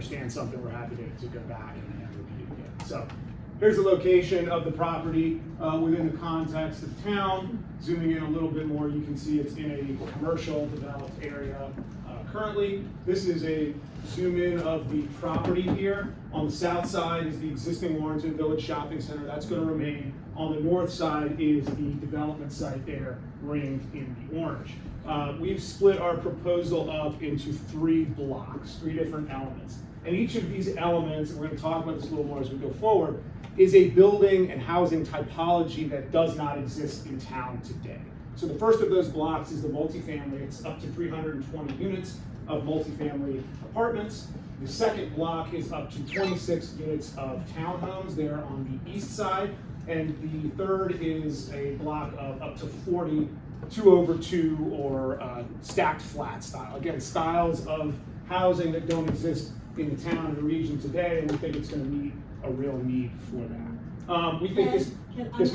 understand something, we're happy to go back and repeat it again. So here's the location of the property within the context of town. Zooming in a little bit more, you can see it's in a commercial developed area currently. This is a zoom in of the property here. On the south side is the existing Warrenton Village Shopping Center. That's going to remain. On the north side is the development site there, ringed in the orange. We've split our proposal up into 3 blocks, 3 different elements. And each of these elements, and we're going to talk about this a little more as we go forward, is a building and housing typology that does not exist in town today. So the first of those blocks is the multifamily. It's up to 320 units of multifamily apartments. The second block is up to 26 units of townhomes there on the east side. And the third is a block of up to 40 2-over-2 or stacked flat style. Again, styles of housing that don't exist in the town and the region today, and we think it's going to meet a real need for that. We think this, just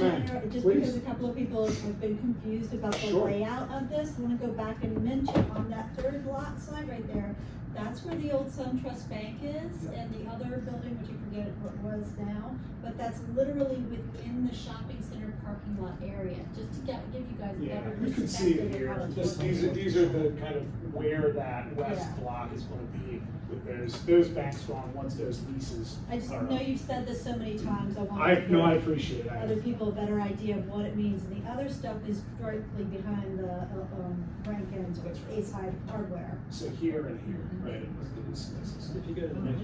because a couple of people have been confused about the layout of this, I want to go back and mention on that third block side right there, that's where the old SunTrust Bank is, and the other building, which you forget what it was now, but that's literally within the shopping center parking lot area, just to give you guys a better perspective. You can see it here. These are the kind of where that west block is going to be, with those banks gone once those leases. I just know you've said this so many times. I appreciate it. Other people a better idea of what it means, and the other stuff is directly behind the Rankin's or Ace High Hardware. So here and here, right? If you go to the next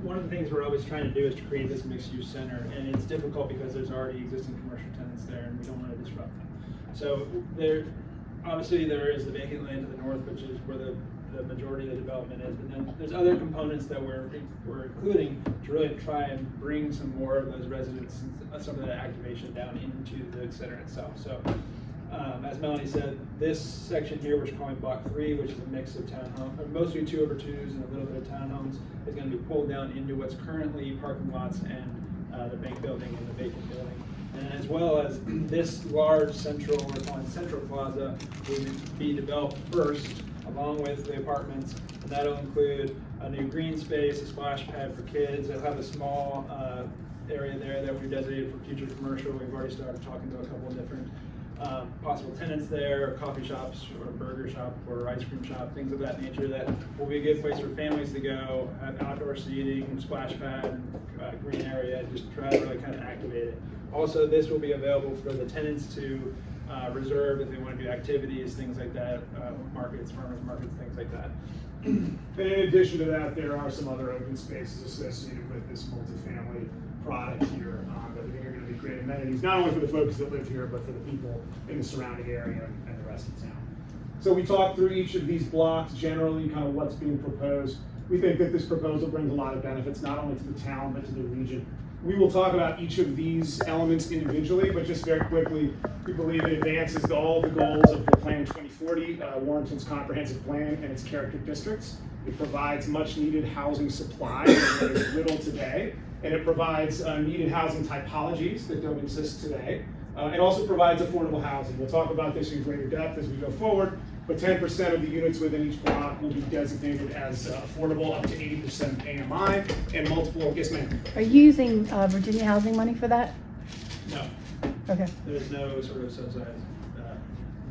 one of the things we're always trying to do is to create this mixed-use center, and it's difficult because there's already existing commercial tenants there, and we don't want to disrupt them. So obviously there is the vacant land to the north, which is where the majority of the development is, but then there's other components that we're including to really try and bring some more of those residents and some of that activation down into the center itself. So as Melanie said, this section here, which we're calling Block 3, which is a mix of townhomes, mostly 2-over-2s and a little bit of townhomes, is going to be pulled down into what's currently parking lots and the bank building and the vacant building. And as well as this large central, we're calling Central Plaza, will be developed first, along with the apartments, and that'll include a new green space, a splash pad for kids. It'll have a small area there that we've designated for future commercial. We've already started talking to a couple of different possible tenants there, coffee shops or burger shop or ice cream shop, things of that nature that will be a good place for families to go, have outdoor seating, splash pad, green area, just try to really kind of activate it. Also, this will be available for the tenants to reserve if they want to do activities, things like that, markets, farmers markets, things like that. And in addition to that, there are some other open spaces associated with this multifamily product here that we think are going to be great amenities, not only for the folks that live here, but for the people in the surrounding area and the rest of town. So we talked through each of these blocks, generally kind of what's being proposed. We think that this proposal brings a lot of benefits, not only to the town, but to the region. We will talk about each of these elements individually, but just very quickly, we believe it advances all the goals of the Plan 2040, Warrenton's comprehensive plan and its character districts. It provides much needed housing supply, there is little today, and it provides needed housing typologies that don't exist today. It also provides affordable housing. We'll talk about this in greater depth as we go forward, but 10% of the units within each block will be designated as affordable, up to 80% AMI, and multiple, yes ma'am? Are you using Virginia housing money for that? No. Okay. There's no sort of subsidized,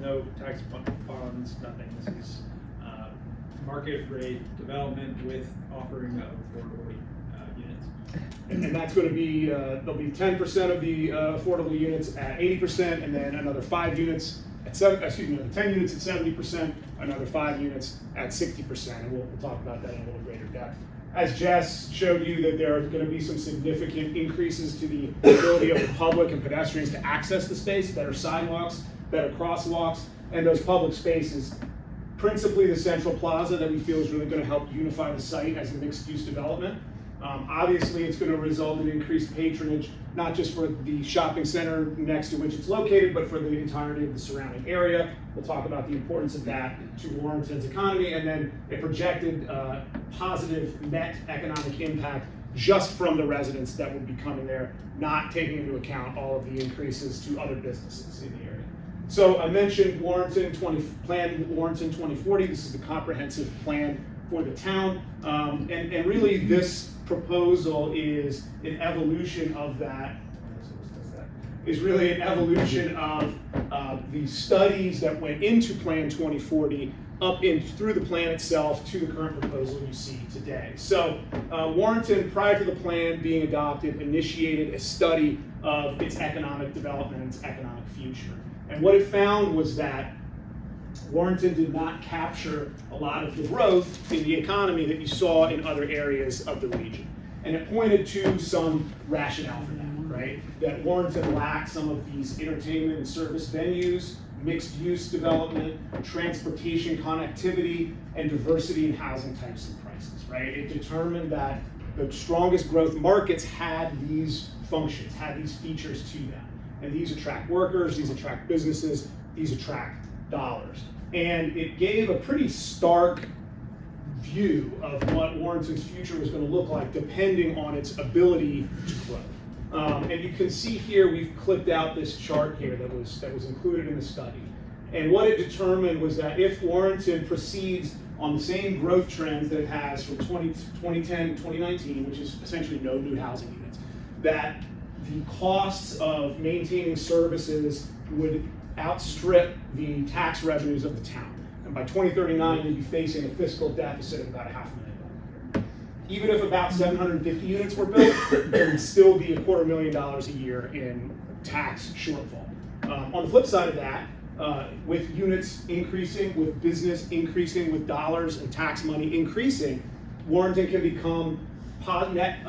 no tax bonds, nothing. This is market rate development with offering of affordable units. And that's going to be, there'll be 10% of the affordable units at 80%, and then another 5 units at 10 units at 70%, another 5 units at 60%, and we'll talk about that in a little greater depth. As Jess showed you, that there are going to be some significant increases to the ability of the public and pedestrians to access the space, better sidewalks, better crosswalks, and those public spaces, principally the Central Plaza, that we feel is really going to help unify the site as a mixed-use development. Obviously, it's going to result in increased patronage, not just for the shopping center next to which it's located, but for the entirety of the surrounding area. We'll talk about the importance of that to Warrenton's economy, and then a projected positive net economic impact just from the residents that would be coming there, not taking into account all of the increases to other businesses in the area. So I mentioned Plan Warrenton 2040. This is the comprehensive plan for the town. And really this proposal is an evolution of that, is really an evolution of the studies that went into Plan 2040 up in through the plan itself to the current proposal you see today. So Warrenton, prior to the plan being adopted, initiated a study of its economic development and its economic future. And what it found was that Warrenton did not capture a lot of the growth in the economy that you saw in other areas of the region. And it pointed to some rationale for that, right? That Warrenton lacked some of these entertainment and service venues, mixed use development, transportation connectivity, and diversity in housing types and prices, right? It determined that the strongest growth markets had these functions, had these features to them. And these attract workers, these attract businesses, these attract dollars. And it gave a pretty stark view of what Warrenton's future was going to look like depending on its ability to grow. And you can see here, we've clipped out this chart here that was included in the study. And what it determined was that if Warrenton proceeds on the same growth trends that it has from 2010 to 2019, which is essentially no new housing units, that the costs of maintaining services would outstrip the tax revenues of the town. And by 2039, you'd be facing a fiscal deficit of about $500,000 a year. Even if about 750 units were built, there would still be $250,000 a year in tax shortfall. On the flip side of that, with units increasing, with business increasing, with dollars and tax money increasing, Warrenton can become net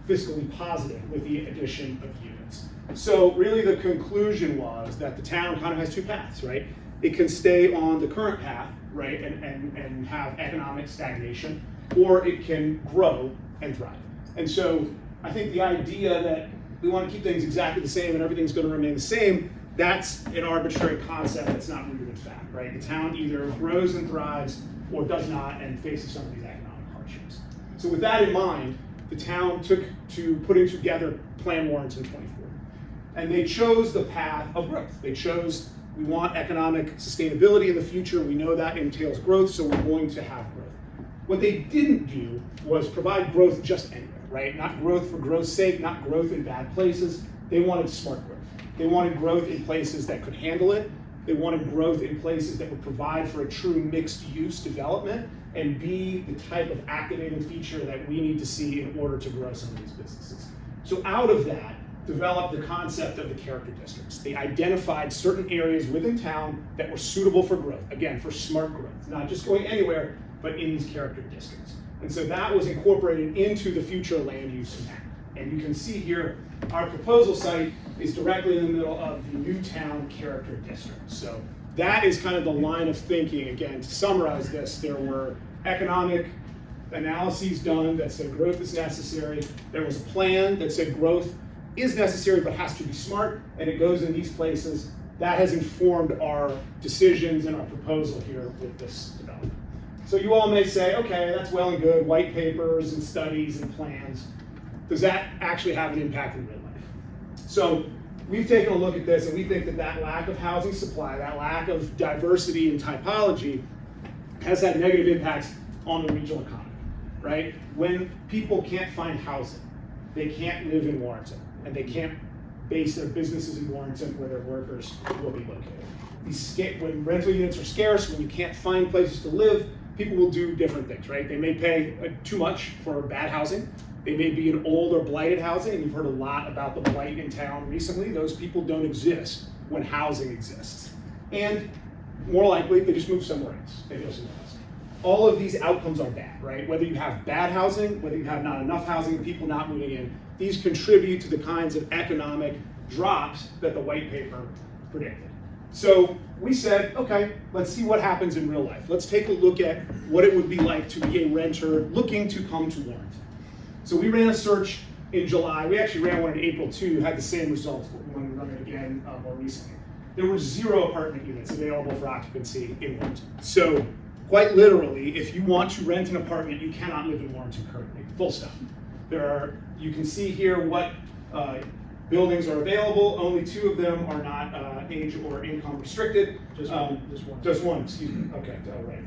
fiscally positive with the addition of units. So really the conclusion was that the town kind of has two paths, right? It can stay on the current path, right, and have economic stagnation, or it can grow and thrive. And so I think the idea that we want to keep things exactly the same and everything's going to remain the same, that's an arbitrary concept that's not rooted in fact, right? The town either grows and thrives or does not and faces some of these economic hardships. So with that in mind, the town took to putting together Plan Warrenton 2040. And they chose the path of growth. They chose, we want economic sustainability in the future. We know that entails growth, so we're going to have growth. What they didn't do was provide growth just anywhere, right? Not growth for growth's sake, not growth in bad places. They wanted smart growth. They wanted growth in places that could handle it. They wanted growth in places that would provide for a true mixed use development and be the type of activating feature that we need to see in order to grow some of these businesses. So out of that, developed the concept of the character districts. They identified certain areas within town that were suitable for growth, again, for smart growth, not just going anywhere, but in these character districts. And so that was incorporated into the future land use map. And you can see here, our proposal site is directly in the middle of the Newtown character district. So that is kind of the line of thinking. Again, to summarize this, there were economic analyses done that said growth is necessary. There was a plan that said growth is necessary but has to be smart, and it goes in these places. That has informed our decisions and our proposal here with this development. So you all may say, okay, that's well and good, white papers and studies and plans. Does that actually have an impact in real life? So we've taken a look at this, and we think that that lack of housing supply, that lack of diversity in typology has had negative impacts on the regional economy, right? When people can't find housing, they can't live in Warrenton, and they can't base their businesses in Warrenton where their workers will be located. When rental units are scarce, when you can't find places to live, people will do different things, right? They may pay too much for bad housing. They may be in old or blighted housing, and you've heard a lot about the blight in town recently. Those people don't exist when housing exists. And more likely, they just move somewhere else. They go somewhere else. All of these outcomes are bad, right? Whether you have bad housing, whether you have not enough housing, people not moving in, these contribute to the kinds of economic drops that the white paper predicted. So we said, okay, let's see what happens in real life. Let's take a look at what it would be like to be a renter looking to come to Warrenton. So we ran a search in July. We actually ran one in April too, had the same results, but we wanted to run it again more recently. There were 0 apartment units available for occupancy in Warrenton. So quite literally, if you want to rent an apartment, you cannot live in Warrenton currently, full stop. You can see here what buildings are available. Only 2 of them are not age or income restricted. Just one. Just one, excuse me. Okay, all right.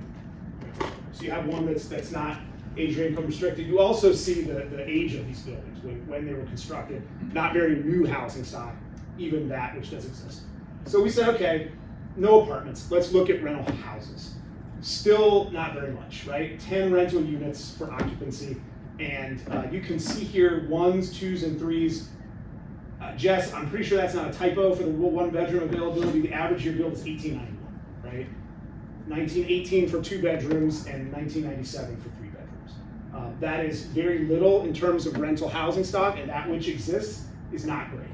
So you have one that's not age or income restricted. You also see the age of these buildings when they were constructed. Not very new housing stock, even that which does exist. So we said, okay, no apartments. Let's look at rental houses. Still not very much, right? 10 rental units for occupancy. And you can see here 1s, 2s, and 3s. Jess, I'm pretty sure that's not a typo for the one bedroom availability. The average year build is 1891, right? 1918 for 2 bedrooms and 1997 for 3 bedrooms. That is very little in terms of rental housing stock, and that which exists is not great.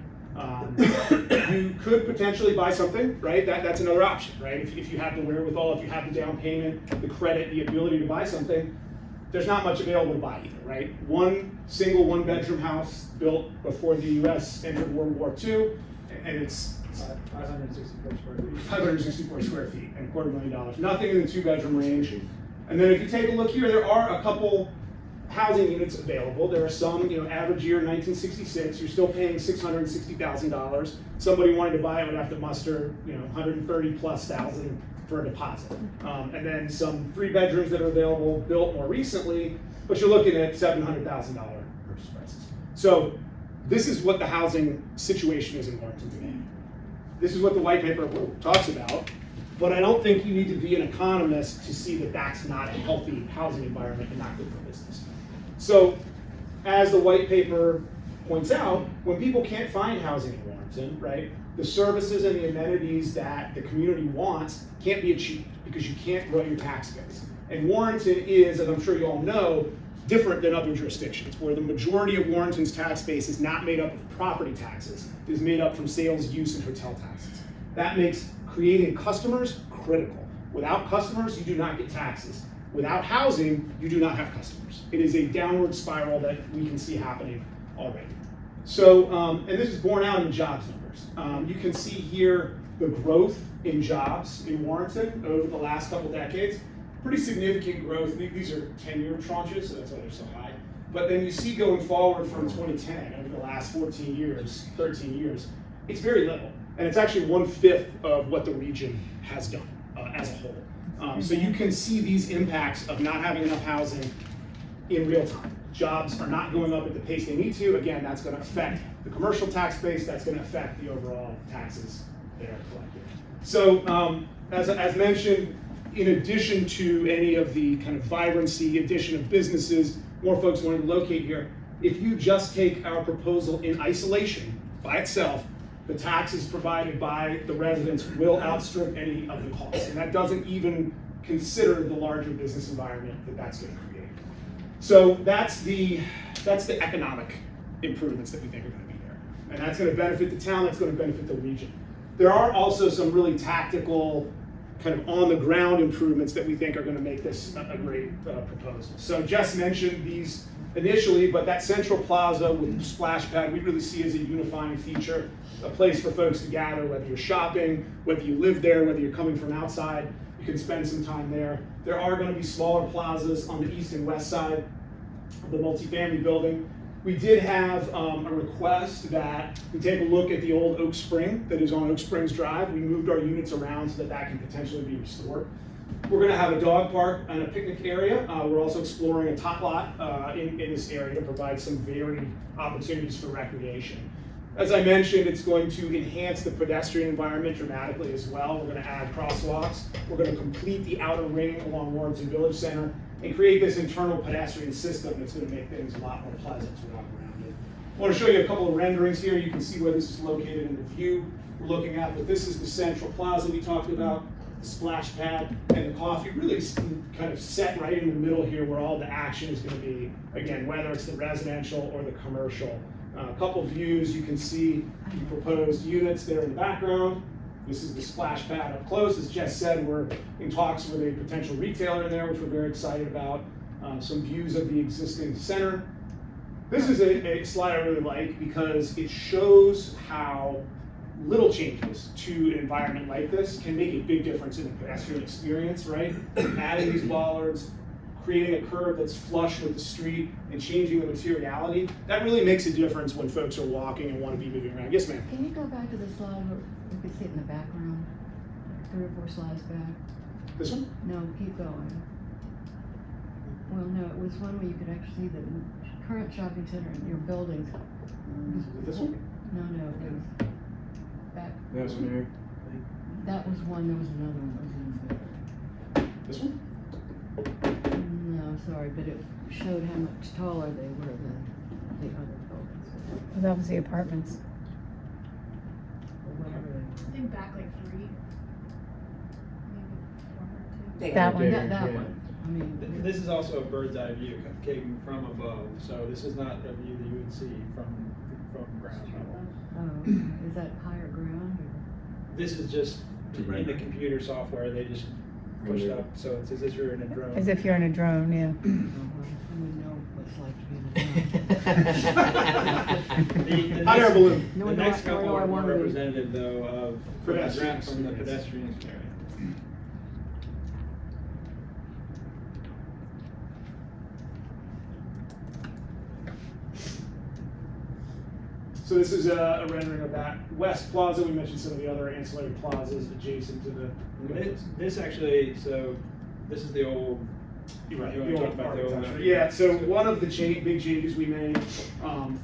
You could potentially buy something, right? That's another option, right? If you have the wherewithal, if you have the down payment, the credit, the ability to buy something, there's not much available to buy either, right? One single 1-bedroom house built before the U.S. entered World War II, and it's 564 square feet. 564 square feet and $250,000. Nothing in the 2-bedroom range. And then if you take a look here, there are a couple housing units available. There are some, average year 1966, you're still paying $660,000. Somebody wanted to buy it would have to muster, 130,000+ for a deposit. And then some 3 bedrooms that are available, built more recently, but you're looking at $700,000 purchase prices. So this is what the housing situation is in Warrenton today. This is what the white paper talks about, but I don't think you need to be an economist to see that that's not a healthy housing environment and not good for business. So, as the white paper points out, when people can't find housing in Warrenton, right, the services and the amenities that the community wants can't be achieved because you can't grow your tax base. And Warrenton is, as I'm sure you all know, different than other jurisdictions, where the majority of Warrenton's tax base is not made up of property taxes, it is made up from sales, use, and hotel taxes. That makes creating customers critical. Without customers, you do not get taxes. Without housing, you do not have customers. It is a downward spiral that we can see happening already. So, and this is borne out in jobs numbers. You can see here the growth in jobs in Warrenton over the last couple decades. Pretty significant growth. These are 10-year tranches, so that's why they're so high. But then you see going forward from 2010, over the last 14 years, 13 years, it's very little. And it's actually 1/5 of what the region has done as a whole. So you can see these impacts of not having enough housing in real time. Jobs are not going up at the pace they need to. Again, that's going to affect the commercial tax base. That's going to affect the overall taxes that are collected. So as mentioned, in addition to any of the kind of vibrancy, addition of businesses, more folks wanting to locate here, if you just take our proposal in isolation by itself, the taxes provided by the residents will outstrip any of the costs. And that doesn't even consider the larger business environment that that's going to create. So that's the economic improvements that we think are going to be there. And that's going to benefit the town, that's going to benefit the region. There are also some really tactical, kind of on the ground improvements that we think are going to make this a great proposal. So Jess mentioned these initially, but that central plaza with the splash pad we really see as a unifying feature, a place for folks to gather, whether you're shopping, whether you live there, whether you're coming from outside, you can spend some time there. There are going to be smaller plazas on the east and west side of the multifamily building. We did have a request that we take a look at the old Oak Spring that is on Oak Springs Drive. We moved our units around so that that can potentially be restored. We're going to have a dog park and a picnic area. We're also exploring a tot lot in this area to provide some varied opportunities for recreation. As I mentioned, it's going to enhance the pedestrian environment dramatically as well. We're going to add crosswalks. We're going to complete the outer ring along Warrenton Village Center and create this internal pedestrian system that's going to make things a lot more pleasant to walk around in. I want to show you a couple of renderings here. You can see where this is located in the view we're looking at, but this is the central plaza we talked about, the splash pad, and the coffee really kind of set right in the middle here where all the action is going to be, again, whether it's the residential or the commercial. A couple views, you can see the proposed units there in the background. This is the splash pad up close. As Jess said, we're in talks with a potential retailer in there, which we're very excited about. Some views of the existing center. This is a slide I really like because it shows how little changes to an environment like this can make a big difference in the pedestrian experience, right? Adding these bollards, creating a curb that's flush with the street, and changing the materiality, that really makes a difference when folks are walking and want to be moving around. Yes, ma'am? Can you go back to the slide where we could see it in the background? 3 or 4 slides back. This one? No, keep going. Well, no, it was one where you could actually see the current shopping center and your buildings. This one? No, it was back. That one here. That was one, there was another one that was even bigger. This one? No, sorry, but it showed how much taller they were than the other buildings. Well, that was the apartments. Or whatever they I were. think back like 3, maybe 4 or 2. That one. That Yeah. one, I mean. This is also a bird's eye view came from above, so this is not a view that you would see from ground level. Oh, is that higher ground or? This is just To in the render. computer software, they just push it up, so it's as if you're in a drone. As if you're in a drone, yeah. Oh, well, I wouldn't know what it's like to be in the The Hot air next- balloon. The No, next no, couple no, I are more wanna be- representative though of Pedestrian from the experience. pedestrian experience. So this is a rendering of that west plaza. We mentioned some of the other ancillary plazas adjacent to the. This actually, so this is the old. You're right. You wanna the talk old about the old architecture. one? Yeah, so one of the big changes we made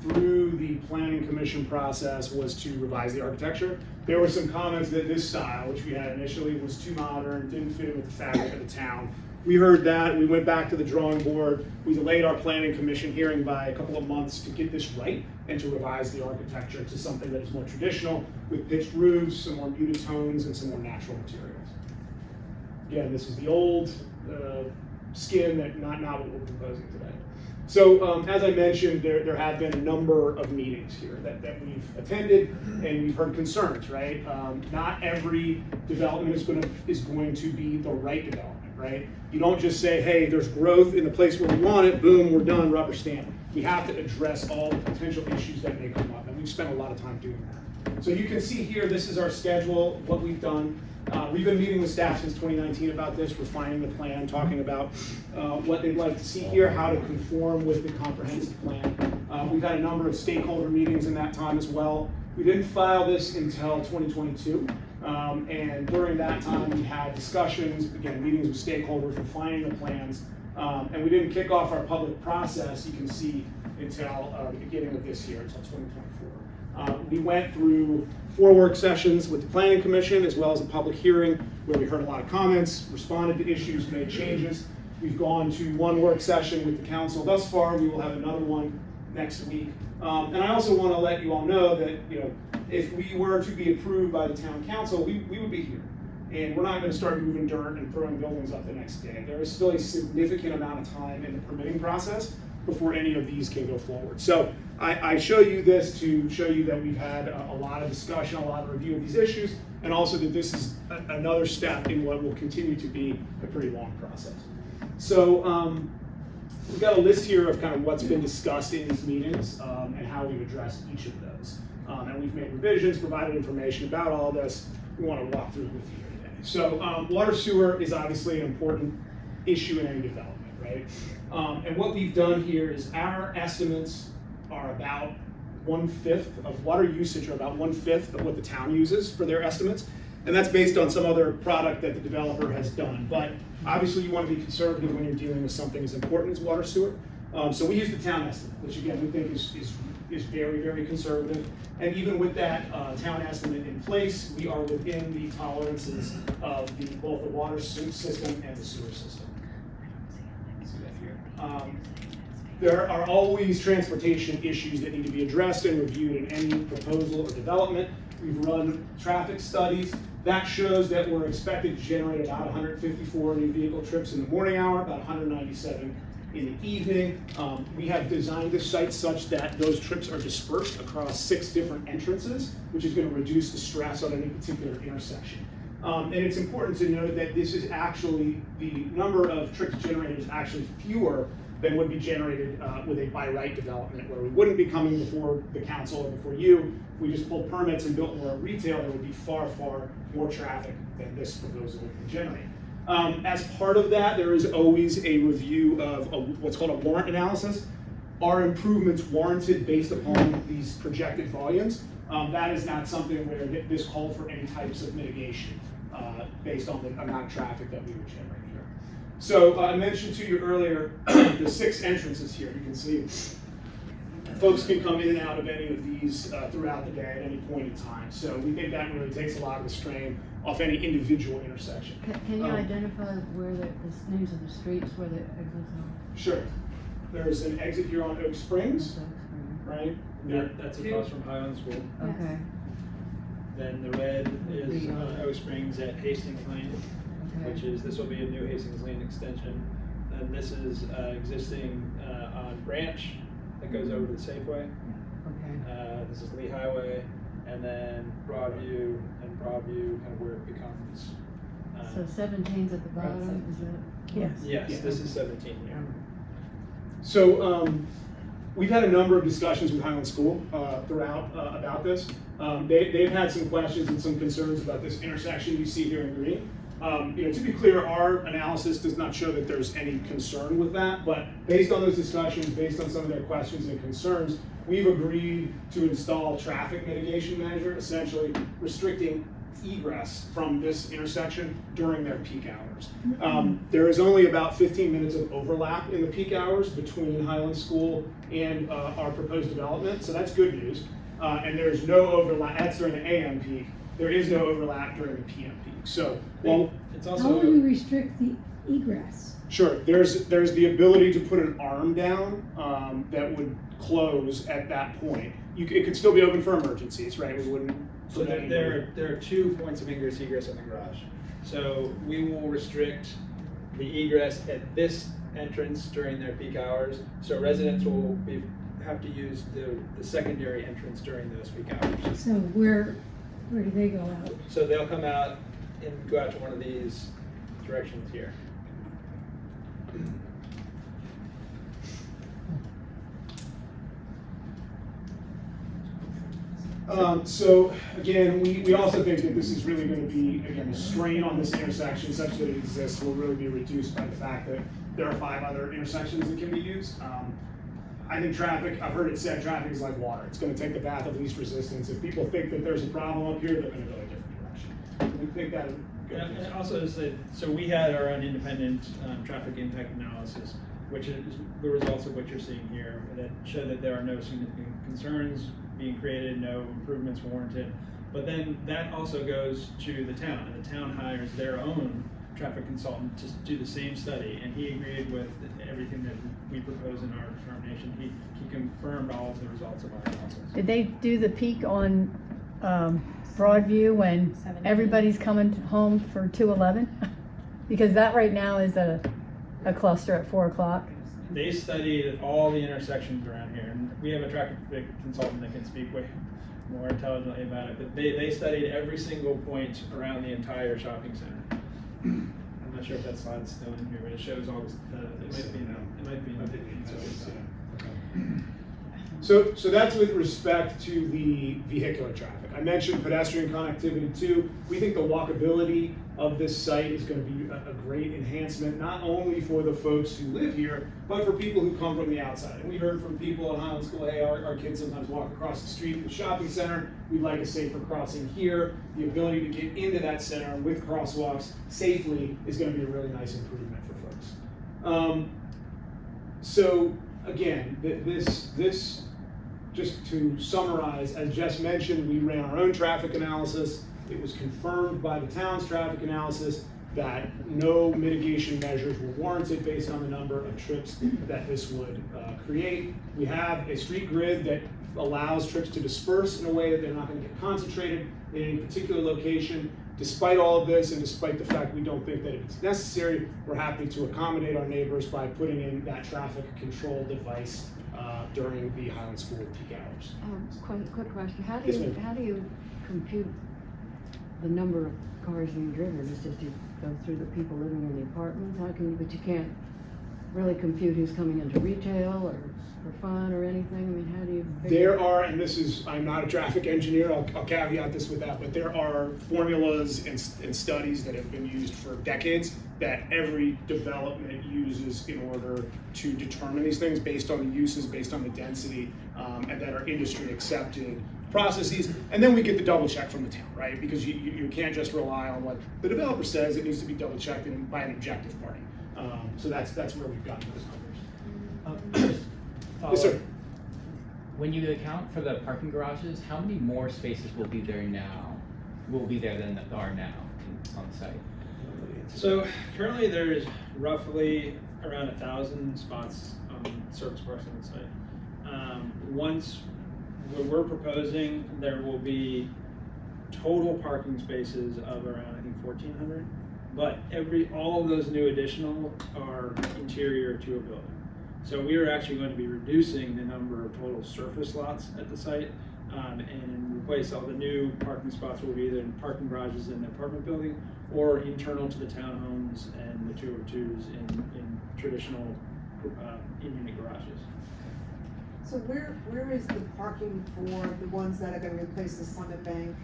through the planning commission process was to revise the architecture. There were some comments that this style, which we had initially, was too modern, didn't fit in with the fabric of the town. We heard that, we went back to the drawing board, we delayed our planning commission hearing by a couple of months to get this right and to revise the architecture to something that is more traditional with pitched roofs, some more muted tones, and some more natural materials. Again, this is the old skin that not what we're proposing today. So as I mentioned, there have been a number of meetings here that we've attended, and we've heard concerns, right? Not every development is going to be the right development, right? You don't just say, hey, there's growth in the place where we want it, boom, we're done, rubber stamp. We have to address all the potential issues that may come up, and we've spent a lot of time doing that. So you can see here, this is our schedule, what we've done. We've been meeting with staff since 2019 about this, refining the plan, talking about what they'd like to see here, how to conform with the comprehensive plan. We've had a number of stakeholder meetings in that time as well. We didn't file this until 2022, and during that time we had discussions, again, meetings with stakeholders, refining the plans, and we didn't kick off our public process, you can see, until the beginning of this year, until 2024. We went through 4 work sessions with the Planning Commission, as well as a public hearing where we heard a lot of comments, responded to issues, made changes. We've gone to 1 work session with the council thus far. We will have another one next week. And I also want to let you all know that, if we were to be approved by the town council, we would be here. And we're not going to start moving dirt and throwing buildings up the next day. There is still a significant amount of time in the permitting process before any of these can go forward. So I show you this to show you that we've had a lot of discussion, a lot of review of these issues, and also that this is another step in what will continue to be a pretty long process. So we've got a list here of kind of what's been discussed in these meetings and how we've addressed each of those. And we've made revisions, provided information about all this. We want to walk through it with you today. So water sewer is obviously an important issue in any development, right? And what we've done here is our estimates are about 1/5 of water usage, or about 1/5 of what the town uses for their estimates. And that's based on some other product that the developer has done. But obviously you want to be conservative when you're dealing with something as important as water sewer. So we use the town estimate, which again, we think is very, very conservative. And even with that town estimate in place, we are within the tolerances of both the water system and the sewer system. See that here. There are always transportation issues that need to be addressed and reviewed in any proposal or development. We've run traffic studies. That shows that we're expected to generate about 154 new vehicle trips in the morning hour, about 197 in the evening. We have designed this site such that those trips are dispersed across 6 different entrances, which is going to reduce the stress on any particular intersection. And it's important to note that this is actually, the number of trips generated is actually fewer than would be generated with a by right development, where we wouldn't be coming before the council or before you. If we just pulled permits and built more retail, there would be far, far more traffic than this proposal would generate. As part of that, there is always a review of what's called a warrant analysis. Are improvements warranted based upon these projected volumes? That is not something where this called for any types of mitigation based on the amount of traffic that we would generate here. So I mentioned to you earlier, the 6 entrances here, you can see. Folks can come in and out of any of these throughout the day at any point in time. So we think that really takes a lot of the strain off any individual intersection. Can you identify where the names of the streets, where the exits are? Sure. There's an exit here on Oak Springs, right? That's across from Highland School. Okay, Then the red is Oak Springs at Hastings Lane, which is, this will be a new Hastings Lane extension. And this is existing on Branch that goes over to the Safeway. okay. This is Lee Highway, and then Broadview, and Broadview kind of where it becomes. So 17's at the bottom, is that? Yes. Yes, Yeah. this is 17 here. So we've had a number of discussions with Highland School throughout about this. They've had some questions and some concerns about this intersection you see here in green. To be clear, our analysis does not show that there's any concern with that, but based on those discussions, based on some of their questions and concerns, we've agreed to install traffic mitigation measure, essentially restricting egress from this intersection during their peak hours. There is only about 15 minutes of overlap in the peak hours between Highland School and our proposed development, so that's good news. And there's no overlap, that's during the AM peak. There is no overlap during the PM peak. So, well, It's How also, will you restrict the egress? sure, there's the ability to put an arm down that would close at that point. It could still be open for emergencies, right? We wouldn't. so put any- there are 2 points of ingress egress in the garage. So we will restrict the egress at this entrance during their peak hours. So residents will have to use the secondary entrance during those peak hours. So where do they go out? So they'll come out and go out to one of these directions here. So again, we also think that this is really going to be, again, the strain on this intersection such that it exists will really be reduced by the fact that there are 5 other intersections that can be used. I think traffic, I've heard it said, traffic is like water. It's going to take the path of least resistance. If people think that there's a problem up here, they're going to go a different direction. We think that. And also, so we had our own independent traffic impact analysis, which is the results of what you're seeing here, that show that there are no significant concerns being created, no improvements warranted. But then that also goes to the town, and the town hires their own traffic consultant to do the same study, and he agreed with everything that we proposed in our determination. He confirmed all of the results of our analysis. Did they do the peak on Broadview when 17. everybody's coming home for 211? Because that right now is a cluster at 4 o'clock. They studied all the intersections around here, and we have a traffic consultant that can speak way more intelligently about it, but they studied every single point around the entire shopping center. I'm not sure if that slide's still in here, but it shows all this, it might be now, it might be. So that's with respect to the vehicular traffic. I mentioned pedestrian connectivity too. We think the walkability of this site is going to be a great enhancement, not only for the folks who live here, but for people who come from the outside. And we heard from people at Highland School, hey, our kids sometimes walk across the street to the shopping center. We'd like a safer crossing here. The ability to get into that center with crosswalks safely is going to be a really nice improvement for folks. So again, this just to summarize, as Jess mentioned, we ran our own traffic analysis. It was confirmed by the town's traffic analysis that no mitigation measures were warranted based on the number of trips that this would create. We have a street grid that allows trips to disperse in a way that they're not going to get concentrated in any particular location. Despite all of this, and despite the fact we don't think that it's necessary, we're happy to accommodate our neighbors by putting in that traffic control device during the Highland School peak hours. Quick question, Yes, ma'am. how do you compute the number of cars being driven? Is just you go through the people living in the apartments? But you can't really compute who's coming into retail or for fun or anything? I mean, how do you figure? There are, and this is, I'm not a traffic engineer, I'll caveat this with that, but there are formulas and studies that have been used for decades that every development uses in order to determine these things based on the uses, based on the density, and that are industry accepted processes. And then we get the double check from the town, right? Because you can't just rely on what the developer says, it needs to be double checked by an objective party. So that's where we've gotten those numbers. Just Yes, sir. follow- When you account for the parking garages, how many more spaces will be there than there are now on the site? So currently there is roughly around 1,000 spots service parks on the site. Once what we're proposing, there will be total parking spaces of around, I think, 1,400. But all of those new additional are interior to a building. So we are actually going to be reducing the number of total surface lots at the site, and replace all the new parking spots will be either in parking garages in the apartment building or internal to the townhomes and the 202s in traditional in-unit garages. So where is the parking for the ones that are gonna replace the Summit Bank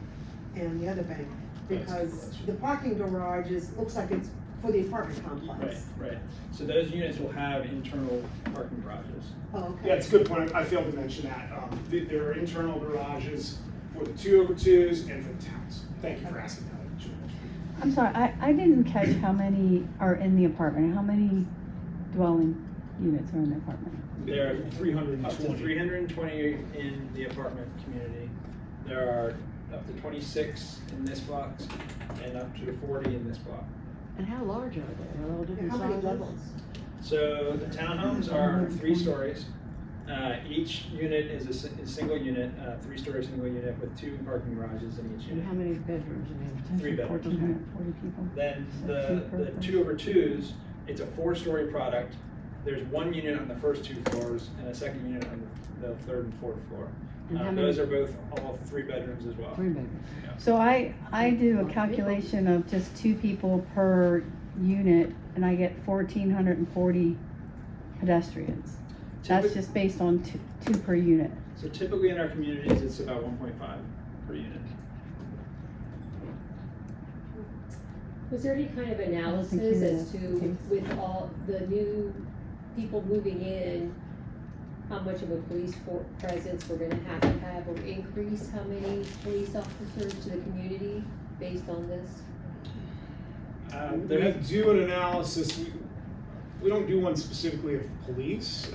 and the other bank? Because the parking garages, looks like it's for the apartment complex. Right. So those units will have internal parking garages. Oh, okay. Yeah, it's a good point. I failed to mention that. There are internal garages for the 2/2s and for the towns. Thank you for asking that. I'm sorry, I didn't catch how many are in the apartment. How many dwelling units are in the apartment? There are up to 320. 320 in the apartment community. There are up to 26 in this block and up to 40 in this block. And how large are they? Are they all And different how many sizes? levels? So the townhomes are 3 stories. Each unit is a single unit, 3-story single unit with 2 parking garages in each And how unit. many bedrooms do they have? 3 bedrooms. 1,440 people. Then So the 2 per person. 2/2s, it's a 4-story product. There's 1 unit on the first 2 floors and a second unit on the 3rd and 4th floor. And how many- Those are both all 3 bedrooms as well. 3 bedrooms. So I do a calculation of just 2 people per unit, and I get 1,440 pedestrians. That's just based on two per unit. So typically in our communities, it's about 1.5 per unit. Was there any kind of analysis as to, with all the new people moving in, how much of a police presence we're gonna have or increase how many police officers to the community based on this? They have to do an analysis. We don't do one specifically of police.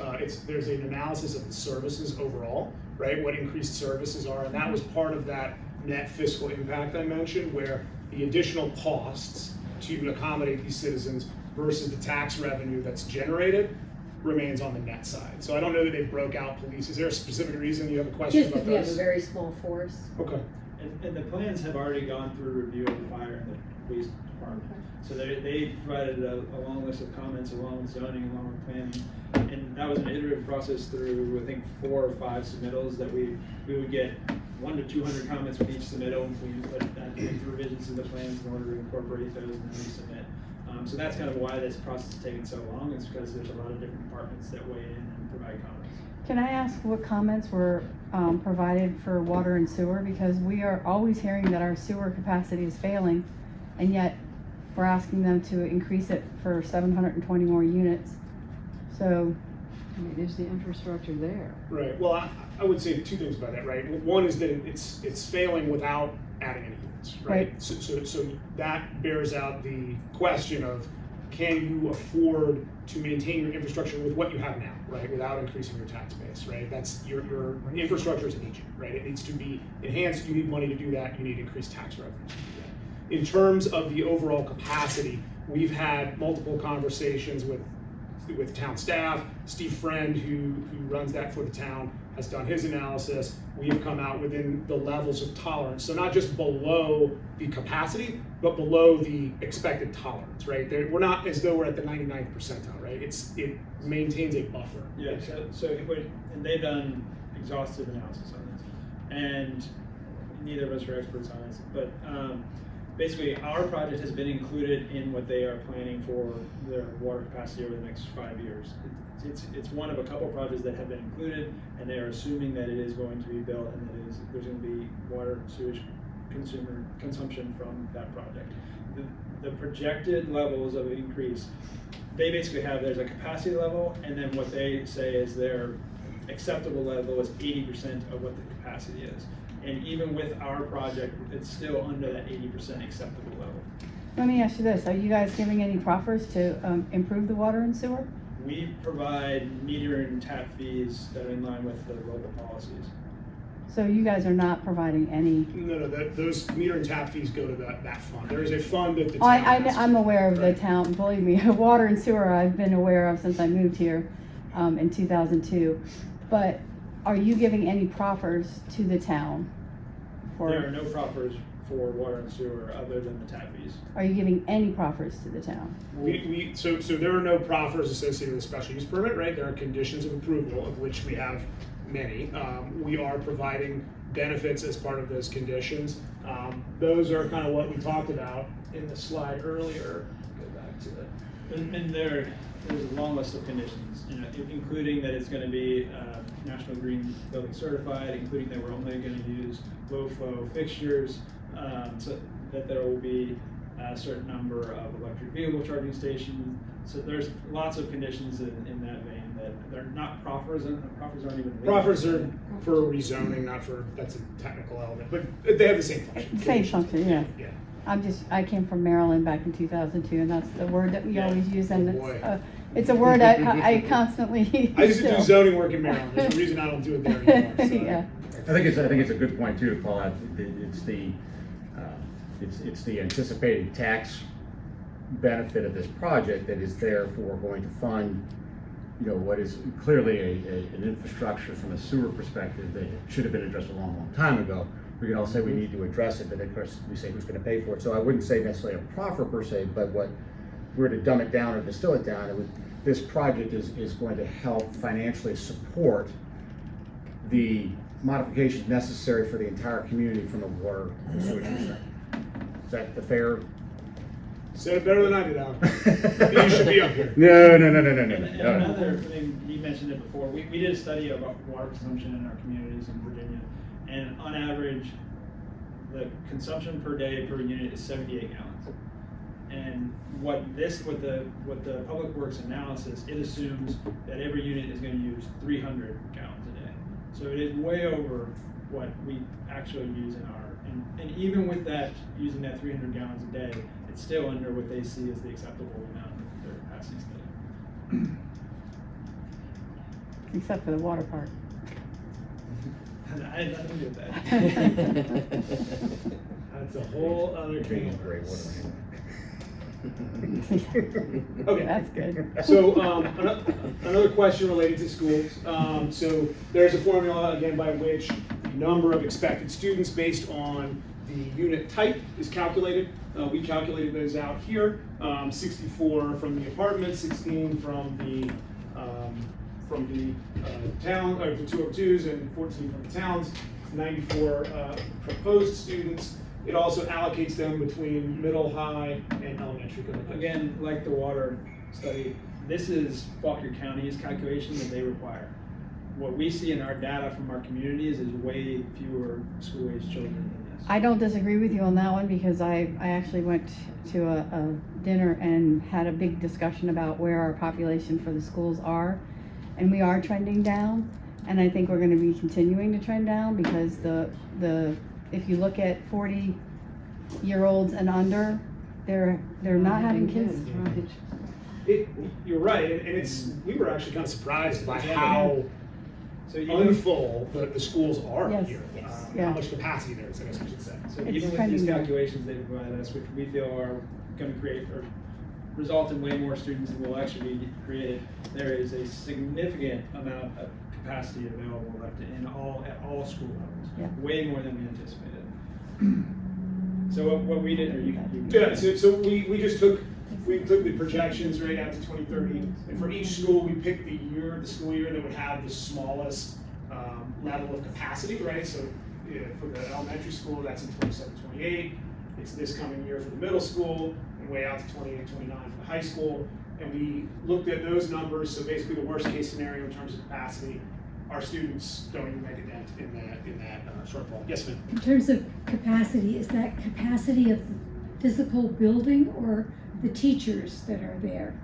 There's an analysis of the services overall, right? What increased services are, and that was part of that net fiscal impact I mentioned, where the additional costs to accommodate these citizens versus the tax revenue that's generated remains on the net side. So I don't know that they broke out police. Is there a specific reason you have a question Just about because we have a those? very small force. Okay. And the plans have already gone through review of the fire and the police department. So they provided a long list of comments along with zoning, along with planning. And that was an iterative process through, I think, 4 or 5 submittals that we would get 100 to 200 comments with each submittal. We put revisions to the plans in order to incorporate those and then resubmit. So that's kind of why this process is taking so long, is because there's a lot of different departments that weigh in and provide comments. Can I ask what comments were provided for water and sewer? Because we are always hearing that our sewer capacity is failing, and yet we're asking them to increase it for 720 more units. So, I mean, is the infrastructure there? Right. Well, I would say 2 things about that, right? One is that it's failing without adding any units, right? Right. So that bears out the question of, can you afford to maintain your infrastructure with what you have now, right? Without increasing your tax base, right? That's your infrastructure is aging, right? It needs to be enhanced. You need money to do that. You need increased tax revenues to do that. In terms of the overall capacity, we've had multiple conversations with town staff. Steve Friend, who runs that for the town, has done his analysis. We have come out within the levels of tolerance. So not just below the capacity, but below the expected tolerance, right? We're not as though we're at the 99th percentile, right? It maintains a buffer. Yeah, and they've done exhaustive analysis on this. And neither of us are experts on this, but basically our project has been included in what they are planning for their water capacity over the next 5 years. It's one of a couple projects that have been included, and they are assuming that it is going to be built and that there's going to be water sewage consumption from that project. The projected levels of increase, they basically have, there's a capacity level, and then what they say is their acceptable level is 80% of what the capacity is. And even with our project, it's still under that 80% acceptable level. Let me ask you this, are you guys giving any proffers to improve the water and sewer? We provide meter and tap fees that are in line with the local policies. So you guys are not providing any? No, those meter and tap fees go to that fund. There is a fund that the town has. I'm aware of the Right. town, believe me, water and sewer I've been aware of since I moved here in 2002. But are you giving any proffers to the town? There are no proffers for water and sewer other than the tap fees. Are you giving any proffers to the town? So there are no proffers associated with a special use permit, right? There are conditions of approval, of which we have many. We are providing benefits as part of those conditions. Those are kind of what we talked about in the slide earlier. Go back to it. And there's a long list of conditions, including that it's going to be National Green Building certified, including that we're only going to use low flow fixtures, so that there will be a certain number of electric vehicle charging stations. So there's lots of conditions in that vein that they're not proffers, and proffers aren't even legal. Proffers are for rezoning, not for, that's a technical element, but they have the same function. Same function, yeah. Yeah. I came from Maryland back in 2002, and that's the word that we Yeah. always use, and Oh, boy. it's a word I constantly I used to do still. zoning work in Maryland. There's a reason I don't do it there anymore. So. Yeah. I think it's a good point too to call out. It's the anticipated tax benefit of this project that is therefore going to fund, what is clearly an infrastructure from a sewer perspective that should have been addressed a long time ago. We can all say we need to address it, but of course we say who's going to pay for it. So I wouldn't say necessarily a proffer per se, but what if we were to dumb it down or distill it down, this project is going to help financially support the modifications necessary for the entire community from a water and sewage perspective. Is that the fair? Said it better than I did, Alan. You should be up here. No. And another thing, you mentioned it before, we did a study about water consumption in our communities in Virginia, and on average, the consumption per day per unit is 78 gallons. And what the Public Works analysis, it assumes that every unit is going to use 300 gallons a day. So it is way over what we actually use in our, and even with that, using that 300 gallons a day, it's still under what they see as the acceptable amount of their capacity study. Except for the water part. I had nothing to do with that. That's a whole other can of Great worms. water. Okay. That's good. So another question related to schools. So there's a formula again by which the number of expected students based on the unit type is calculated. We calculated those out here. 64 from the apartments, 16 from the town, or the 202s, and 14 from the towns. 94 proposed students. It also allocates them between middle, high, and elementary. Again, like the water study, this is Fauquier County's calculation that they require. What we see in our data from our communities is way fewer school-age children than this. I don't disagree with you on that one, because I actually went to a dinner and had a big discussion about where our population for the schools are, and we are trending down, and I think we're going to be continuing to trend down, because if you look at 40-year-olds and under, they're not having kids. You're right, and we were actually kind of surprised by how unfull the schools are Yes. here. Yeah. How much capacity there is, I guess I should say. So It's even with trending these down. calculations they provide us, which we feel are going to create or result in way more students than will actually be created, there is a significant amount of capacity available left at all school levels. Yeah. Way more than we anticipated. So what we did, or you Yeah, so we just took the projections right out to 2030, and for each school, we picked the school year that would have the smallest level of capacity, right? So for the elementary school, that's in 27, 28. It's this coming year for the middle school, and way out to 28, 29 for the high school. And we looked at those numbers, so basically the worst case scenario in terms of capacity, our students don't even make a dent in that shortfall. Yes, ma'am? In terms of capacity, is that capacity of the physical building or the teachers that are there?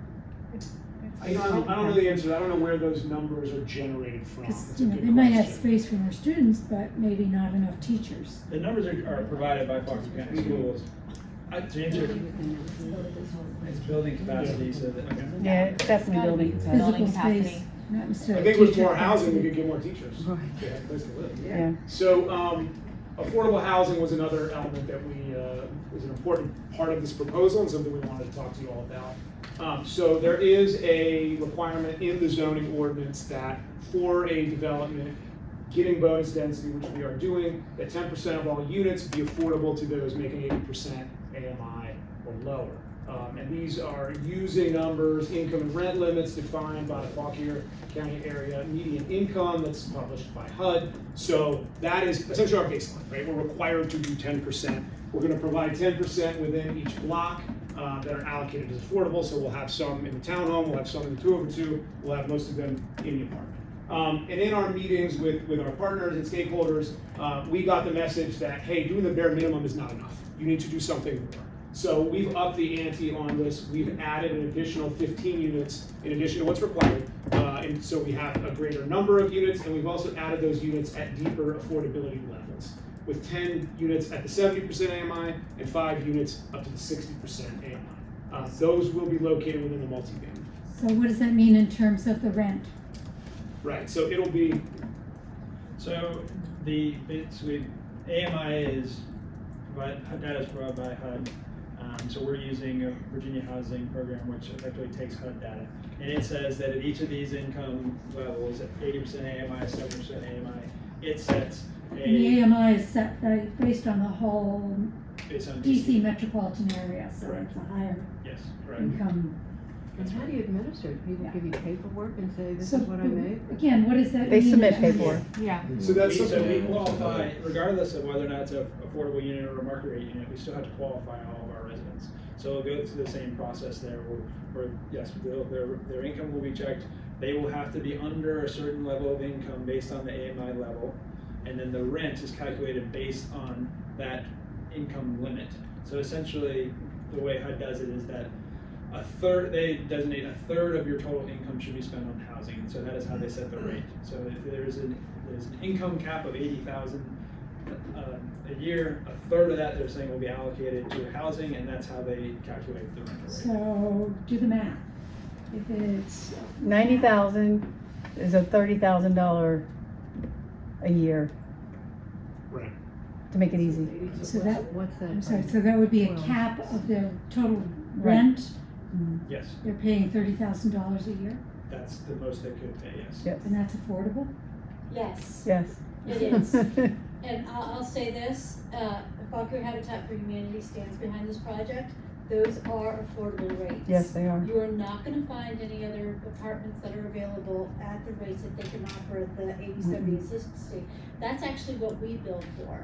I don't know the answer. I don't know where those numbers are generated from. Because, That's a good they might have question. space for more students, but maybe not enough teachers. The numbers are provided by Fauquier County Schools. To answer, it's building capacity, so that, okay. Yeah, it's definitely building capacity. Physical space, not I necessarily. think with teacher more housing, we capacity. could get more teachers. Right. Yeah, place to live. Yeah. So, affordable housing was another element that was an important part of this proposal and something we wanted to talk to you all about. So there is a requirement in the zoning ordinance that for a development, getting bonus density, which we are doing, that 10% of all units be affordable to those making 80% AMI or lower. And these are using numbers, income and rent limits defined by the Fauquier County Area Median Income that's published by HUD. So that is essentially our baseline, right? We're required to do 10%. We're gonna provide 10% within each block that are allocated as affordable. So we'll have some in the townhome, we'll have some in the 2/2, we'll have most of them in the apartment. And in our meetings with our partners and stakeholders, we got the message that, hey, doing the bare minimum is not enough. You need to do something more. So we've upped the ante on this. We've added an additional 15 units in addition to what's required. And so we have a greater number of units, and we've also added those units at deeper affordability levels, with 10 units at the 70% AMI and 5 units up to the 60% AMI. Those will be located within the multi-family. So what does that mean in terms of the rent? Right, so it'll be, So AMI is data is provided by HUD. So we're using a Virginia housing program, which effectively takes HUD data. And it says that at each of these income levels, at 80% AMI, 70% AMI, it sets And the a, AMI is set based on the whole based on DC metropolitan area, so Correct. it's a higher Yes, correct. income. And how do you administer it? People give you paperwork and say, this So, is what I made? again, what does that mean? They submit in terms of- paperwork. Yeah. so that's So something. we qualify, regardless of whether or not it's an affordable unit or a market rate unit, we still have to qualify all of our residents. So we'll go through the same process there, where yes, their income will be checked. They will have to be under a certain level of income based on the AMI level, and then the rent is calculated based on that income limit. So essentially, the way HUD does it is that they designate a third of your total income should be spent on housing. So that is how they set the rate. So if there's an income cap of 80,000 a year, a third of that they're saying will be allocated to housing, and that's how they calculate the rental rate. So, do the math. If it's, 90,000 is a $30,000 a year, Right. to make it easy. So that- What's that? I'm sorry, so that would be a cap of their total rent? Yes, They're paying $30,000 a year, that's the most they could pay, yes. Yep. and that's affordable? Yes, Yes. it is. And I'll say this, Fauquier Habitat for Humanity stands behind this project. Those are affordable rates. Yes, they are. You are not gonna find any other apartments that are available at the rates that they can offer at the 80, 70, and 60. That's actually what we build for.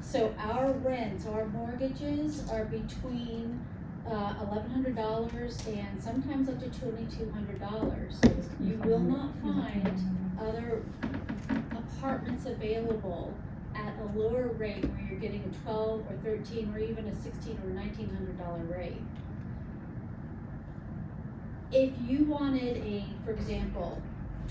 So our rents, our mortgages are between $1,100 and sometimes up to $2,200. You will not find other apartments available at a lower rate where you're getting a 12 or 13 or even a 16 or $1,900 rate. If you wanted for example,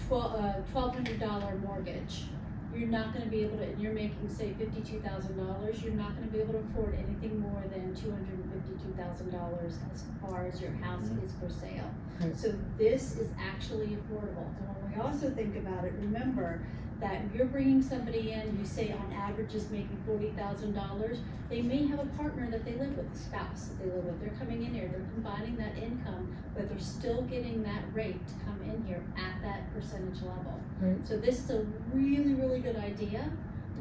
$1,200 mortgage, you're not gonna be able to, and you're making, say, $52,000, you're not gonna be able to afford anything more than $252,000 as far as your house is for sale. Right. So this is actually affordable. And when we also think about it, remember that if you're bringing somebody in who say on average is making $40,000, they may have a partner that they live with, a spouse that they live with. They're coming in here, they're combining that income, but they're still getting that rate to come in here at that percentage level. Right. So this is a really, really good idea.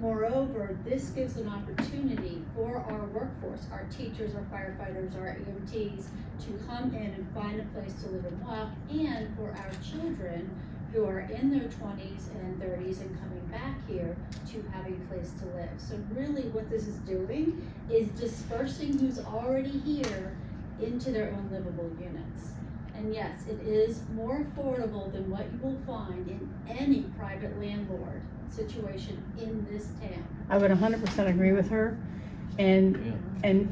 Moreover, this gives an opportunity for our workforce, our teachers, our firefighters, our EMTs, to come in and find a place to live and walk, and for our children who are in their 20s and 30s and coming back here to have a place to live. So really what this is doing is dispersing who's already here into their own livable units. And yes, it is more affordable than what you will find in any private landlord situation in this town. I would 100% agree with her. And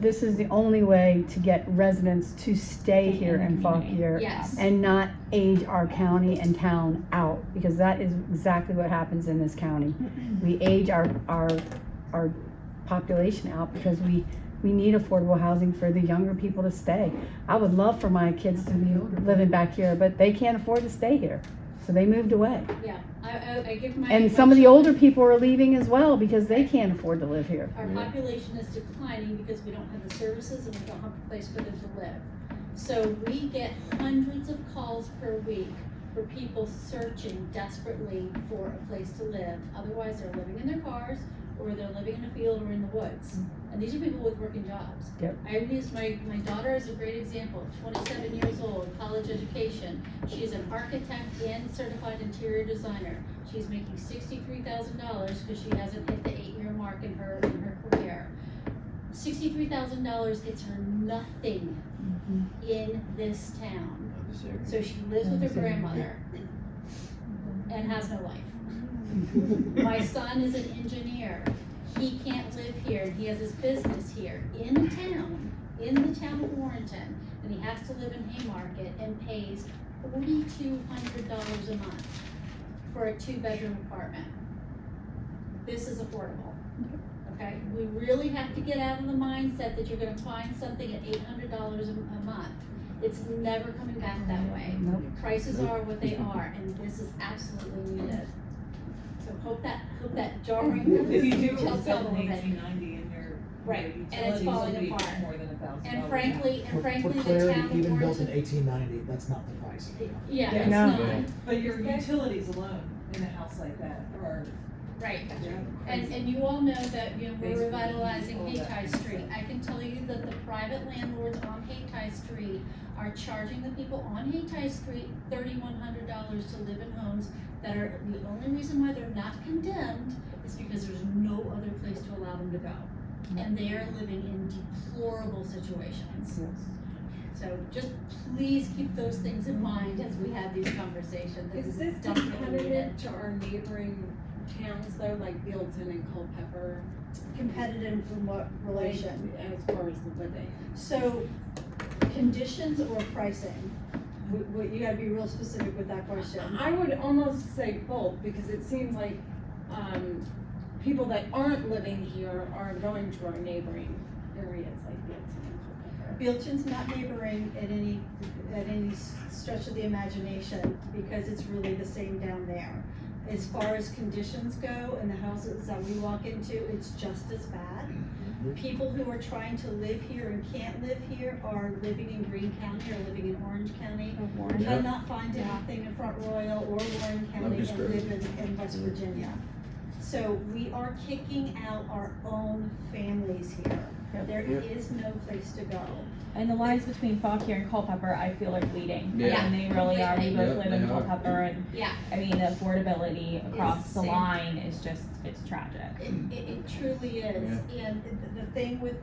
this is the only way to get residents to stay here in Fauquier Yes. and not age our county and town out, because that is exactly what happens in this county. We age our population out because we we need affordable housing for the younger people to stay. I would love for my kids to be living back here, but they can't afford to stay here, so they moved away. Yeah, I give my. And some of the older people are leaving as well because they can't afford to live here. Our population is declining because we don't have the services and we don't have a place for them to live. So we get hundreds of calls per week for people searching desperately for a place to live. Otherwise, they're living in their cars, or they're living in a field or in the woods. And these are people with working jobs. Yep. I use my daughter as a great example, 27 years old, college education. She is an architect and certified interior designer. She's making $63,000 because she hasn't hit the 8-year mark in her career. $63,000 gets her nothing in this town. So she lives with her grandmother and has no life. My son is an engineer. He can't live here, and he has his business here in the town of Warrenton, and he has to live in Haymarket and pays $4,200 a month for a 2-bedroom apartment. This is affordable. Okay, we really have to get out of the mindset that you're gonna find something at $800 a month. It's never coming back that way. Nope. Prices are what they are, and this is absolutely needed. So hope that jarring. If you do tells spend a little bit. 1890 in your. Right, your and it's utilities, falling it'll be apart. More than $1,000. And frankly, For the town clarity, of even built in Warrenton. 1890, that's not the price. Yeah, Yeah. it's No. not, But your utilities alone in a house like that are. right. Yeah. And you all know that, we're Basically, revitalizing all that. Haytie Street. I can tell you that the private landlords on Haytie Street are charging the people on Haytie Street $3,100 to live in homes that are, the only reason why they're not condemned is because there's no other place to allow them to go. And they are living in deplorable situations. So just please keep those things in mind as we have these conversations. Is this competitive to our neighboring towns though, like Warrenton and Culpeper? Competitive in what relation? As far as the living? So, conditions or pricing? You gotta be real specific with that question. I would almost say both, because it seems like, people that aren't living here are going to our neighboring areas like Warrenton and Culpeper. Bilton's not neighboring at any stretch of the imagination, because it's really the same down there. As far as conditions go and the houses that we walk into, it's just as bad. People who are trying to live here and can't live here are living in Greene County or living in Orange County. Cannot find anything in Front Royal or Warren County and live in West Virginia. So we are kicking out our own families here. There is no place to go. And the lines between Fauquier and Culpeper, I feel are bleeding. Yeah. And they really are. We both live in they are. Culpeper, and Yeah. I mean, the affordability across It's the insane. line is just, it's tragic. It truly is, and the thing with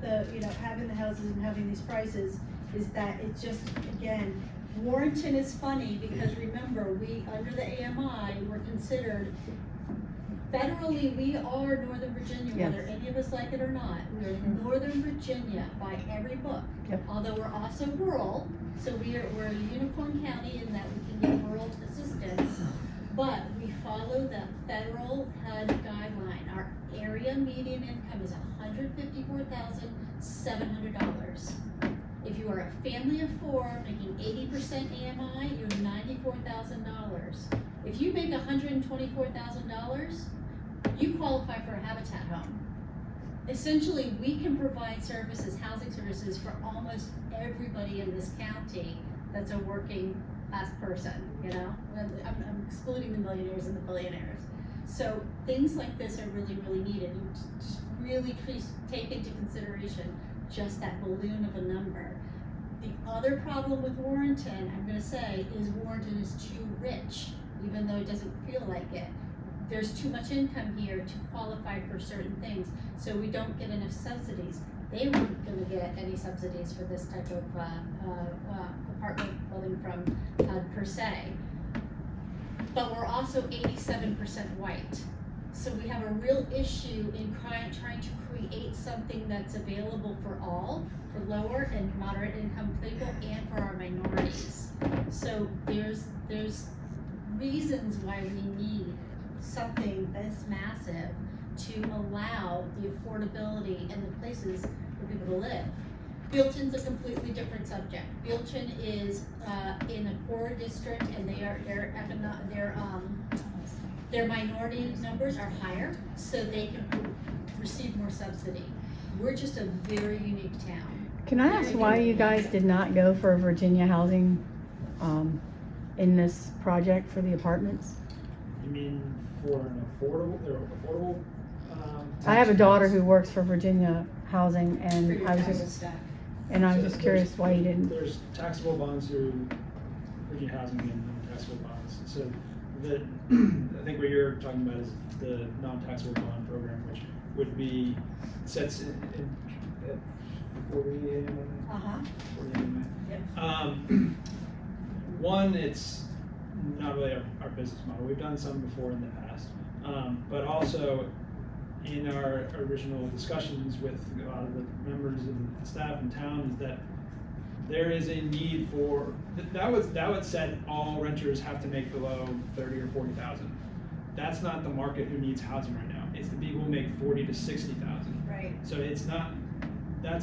having the houses and having these prices is that it just, again, Warrenton is funny, because remember, we, under the AMI, were considered, federally, we are Northern Virginia, Yes. whether any of us like it or not. We're Northern Virginia by every book. Yep. Although we're also rural, so we're a unicorn county in that we can get rural assistance. But we follow the federal HUD guideline. Our area median income is $154,700. If you are a family of 4 making 80% AMI, you're $94,000. If you make $124,000, you qualify for a Habitat home. Essentially, we can provide services, housing services, for almost everybody in this county that's a working class person, I'm excluding the millionaires and the billionaires. So things like this are really, really needed. You just really take into consideration just that balloon of a number. The other problem with Warrenton, I'm gonna say, is Warrenton is too rich, even though it doesn't feel like it. There's too much income here to qualify for certain things, so we don't get enough subsidies. They weren't gonna get any subsidies for this type of apartment building from HUD per se. But we're also 87% white. So we have a real issue in trying to create something that's available for all, for lower and moderate income people, and for our minorities. So there's reasons why we need something this massive to to allow the affordability and the places for people to live. Buellton's a completely different subject. Buellton is in a poor district, and their minority numbers are higher, so they can receive more subsidy. We're just a very unique town. Can I ask why you guys did not go for Virginia housing in this project for the apartments? You mean for an affordable? I have a daughter who works for Virginia Housing, For and your I was tax just stack. curious why you didn't. There's taxable bonds through Virginia Housing and non-taxable bonds. So the, I think what you're talking about is the non-taxable bond program, which would be sets in at 48. One, it's not really our business model. We've done some before in the past, but also in our original discussions with a lot of the members of the staff in town is that there is a need for that would set all renters have to make below 30 or 40,000. That's not the market who needs housing right now. It's the people who make 40 to 60,000. Right. So it's not. That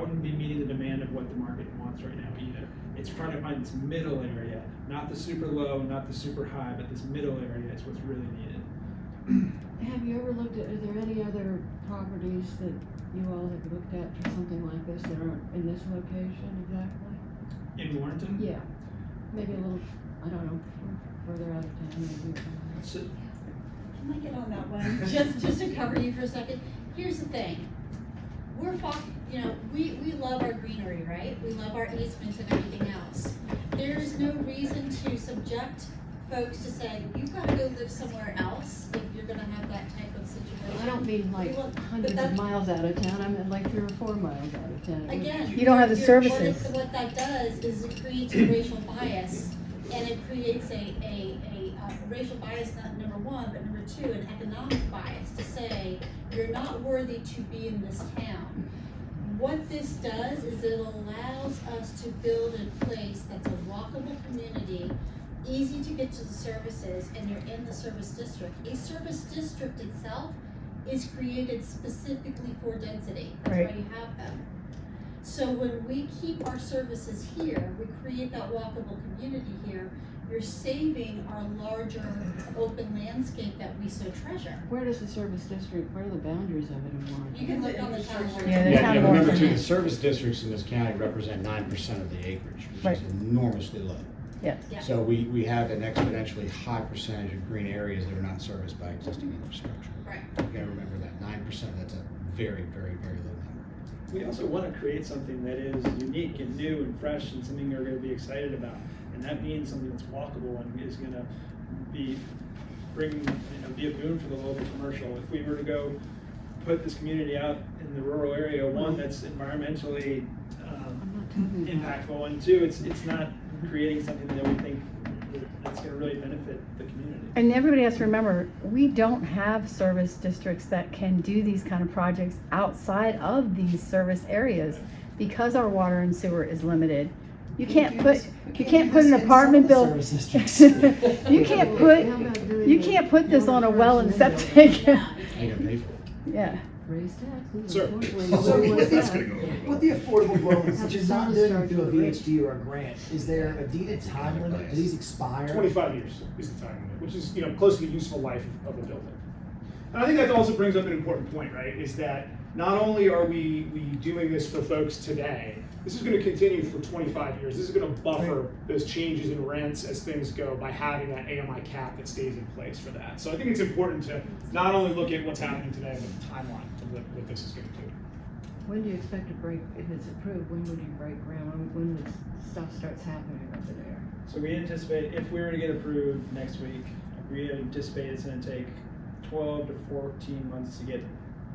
wouldn't be meeting the demand of what the market wants right now either. It's trying to find this middle area, not the super low, not the super high, but this middle area is what's really needed. Have you ever looked at, are there any other properties that you all have looked at for something like this that aren't in this location exactly? In Warrenton? Yeah, maybe a little, I don't know, further out of town maybe. So, Can I get on that one? just to cover you for a second. Here's the thing. We love our greenery, right? We love our easements and everything else. There's no reason to subject folks to say, you've got to go live somewhere else if you're gonna have that type of situation. I don't mean like hundreds of miles out of town, I mean like 3 or 4 miles out of town. Again. You don't have the you're- services. What that does is it creates a racial bias, and it creates a racial bias, not number one, but number two, an economic bias to say, you're not worthy to be in this town. What this does is it allows us to build a place that's a walkable community, easy to get to the services, and you're in the service district. A service district itself is created specifically for density. That's Right. why you have them. So when we keep our services here, we create that walkable community here, you're saving our larger open landscape that we so treasure. Where does the service district, where are the boundaries of it in Warrenton? You can look on the town. Yeah, the Yeah, town yeah, of remember Warrenton. too, the service districts in this county represent 9% of the acreage, which Right. is enormously low. Yes. Yeah. So we have an exponentially high percentage of green areas that are not serviced by existing infrastructure. Right. You gotta remember that 9%, that's a very, very, very low number. we also want to create something that is unique and new and fresh and something they're going to be excited about. And that means something that's walkable and is going to be a boon for the local commercial. If we were to go put this community out in the rural area, one, that's environmentally impactful, and two, it's not creating something that we think that's going to really benefit the community. And everybody has to remember, we don't have service districts that can do these kind of projects outside of these service areas because our water and sewer is limited. You can't put an apartment building. You can't put this on a well and septic. Yeah. How you gonna pay for it? Yeah. Raise taxes. Sir. unfortunately, So you with do this, that. with the affordable loans, Have which is the not service doing it through a charge rate. VHD or a grant, is there a deeded time limit? Do these expire? 25 years is the time limit, which is, close to the useful life of a building. And I think that also brings up an important point, right, is that not only are we doing this for folks today, this is gonna continue for 25 years. This is gonna buffer those changes in rents as things go by having that AMI cap that stays in place for that. So I think it's important to not only look at what's happening today, but the timeline of what this is gonna do. When do you expect to break, if it's approved, when would you break ground, when the stuff starts happening over there? So we anticipate, if we were to get approved next week, we anticipate it's going to take 12 to 14 months to get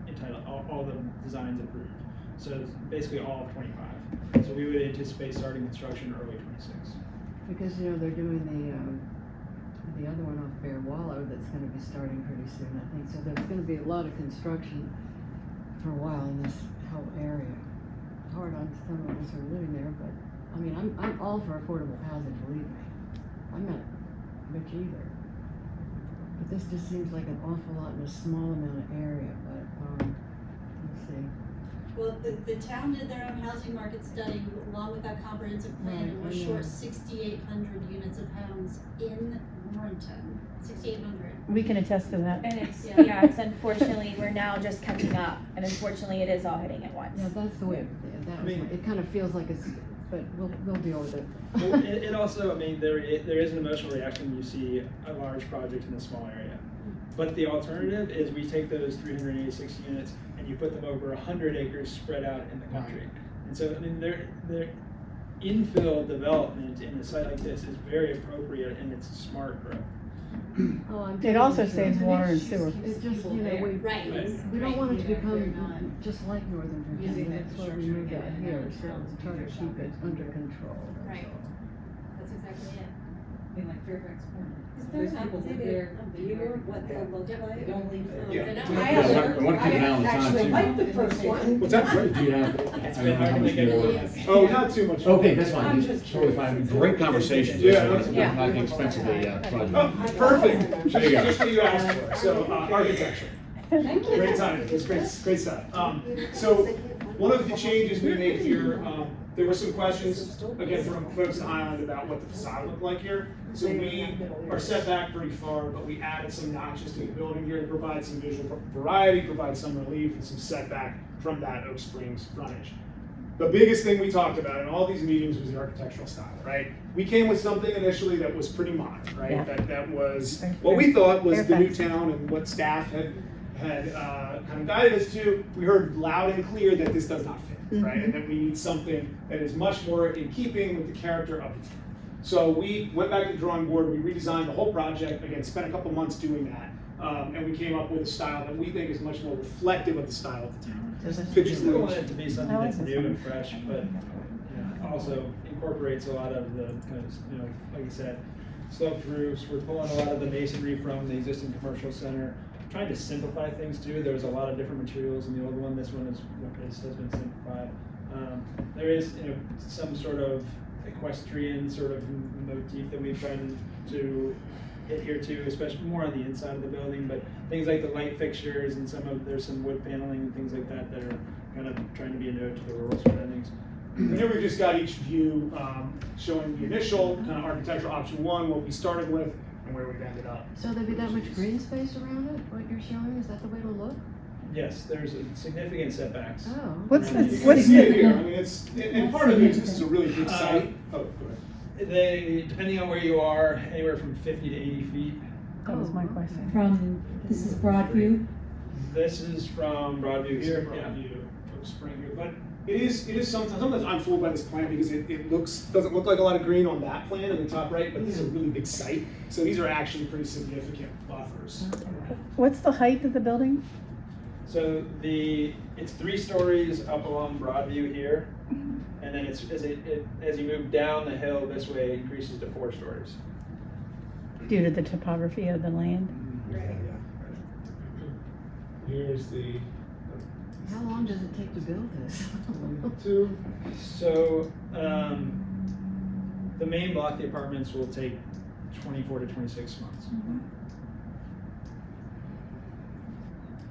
entitled, all the designs approved. So it's basically all of 25. So we would anticipate starting construction early 26. Because, they're doing the other one off Bear Wallow that's gonna be starting pretty soon, I think. So there's gonna be a lot of construction for a while in this whole area. Hard on some of us who are living there, but, I mean, I'm all for affordable housing, believe me. I'm not rich either. this just seems like an awful lot in a small amount of area, but, let's see. Well, the town did their own housing market study along with that comprehensive plan, and we're Right, I short know. 6,800 units of homes in Warrenton, 6,800. We can attest to that. And it's, Yeah. yeah, it's unfortunately, we're now just catching up, and unfortunately, it is all hitting at once. Yeah, that's the way, I mean- it kind of feels like it's, but we'll deal with it. Well, it also, I mean, there is an emotional reaction when you see a large project in a small area. But the alternative is we take those 386 units and you put them over 100 acres spread out in the country. And so, I mean, their infill development in a site like this is very appropriate and it's smart growth. Oh, I'm It also totally saves sure. water and sewer. It's just, you know, Right. we don't want it to They're become not just like Northern using Virginia, that that's why we infrastructure moved out again. here, so to try to keep it under control. that's Right. all. That's exactly it. In like Fairfax Corner. Is there Those an people live updated there. view of what they'll look They like? don't leave. Yeah. I wanna keep an eye on the time, actually too. like the first one. What's that? Do you have? It's I been don't know hard how to much make more- it. Oh, not too much. Okay, that's I'm fine, just totally fine, great conversation. Yeah. Not the expense of the project. Oh, perfect. There you go. Just what you asked for. So, architecture. Thank you. Great time, it's great stuff. So, one of the changes we made here, there were some questions, again, from folks in Highland about what the facade looked like here. So we are set back pretty far, but we added some notches to the building here to provide some visual variety, provide some relief and some setback from that Oak Springs frontage. The biggest thing we talked about in all these meetings was the architectural style, right? We came with something initially that was pretty modern, right? Yeah. That was what we thought was the new town and what staff had kind of guided us to. We heard loud and clear that this does not fit, right? And that we need something that is much more in keeping with the character of the town. So we went back to the drawing board, we redesigned the whole project, again, spent a couple months doing that. And we came up with a style that we think is much more reflective of the style of the town. We still want it to be something that's new and fresh, but also incorporates a lot of the kind of, like you said, sloped roofs. We're pulling a lot of the masonry from the existing commercial center, trying to simplify things too. There was a lot of different materials in the old one. This one has been simplified. There is, some sort of equestrian sort of motif that we've tried to adhere to, especially more on the inside of the building, but things like the light fixtures and there's some wood paneling and things like that that are kind of trying to be a nod to the rural surroundings. And here we just got each view showing the initial kind of architectural option one, what we started with, and where we've ended up. So there'd be that much green space around it, what you're showing, is that the way to look? Yes, there's significant setbacks. Oh. What's the, You can what's see it the, here, I mean, and part of it is this is a really big site. Oh, go ahead. They, depending on where you are, anywhere from 50 to 80 feet. that was my question. From, this is Broadview. This is from Broadview here. Yeah. Oak Spring here, but it is sometimes I'm fooled by this plan because it doesn't look like a lot of green on that plan in the top right, but this is a really big site. So these are actually pretty significant buffers. What's the height of the building? So it's 3 stories up along Broadview here, and then it's as you move down the hill this way, it increases to 4 stories. Due to the topography of the land? Here's the How long does it take to build this? two. So the main block, the apartments, will take 24 to 26 months.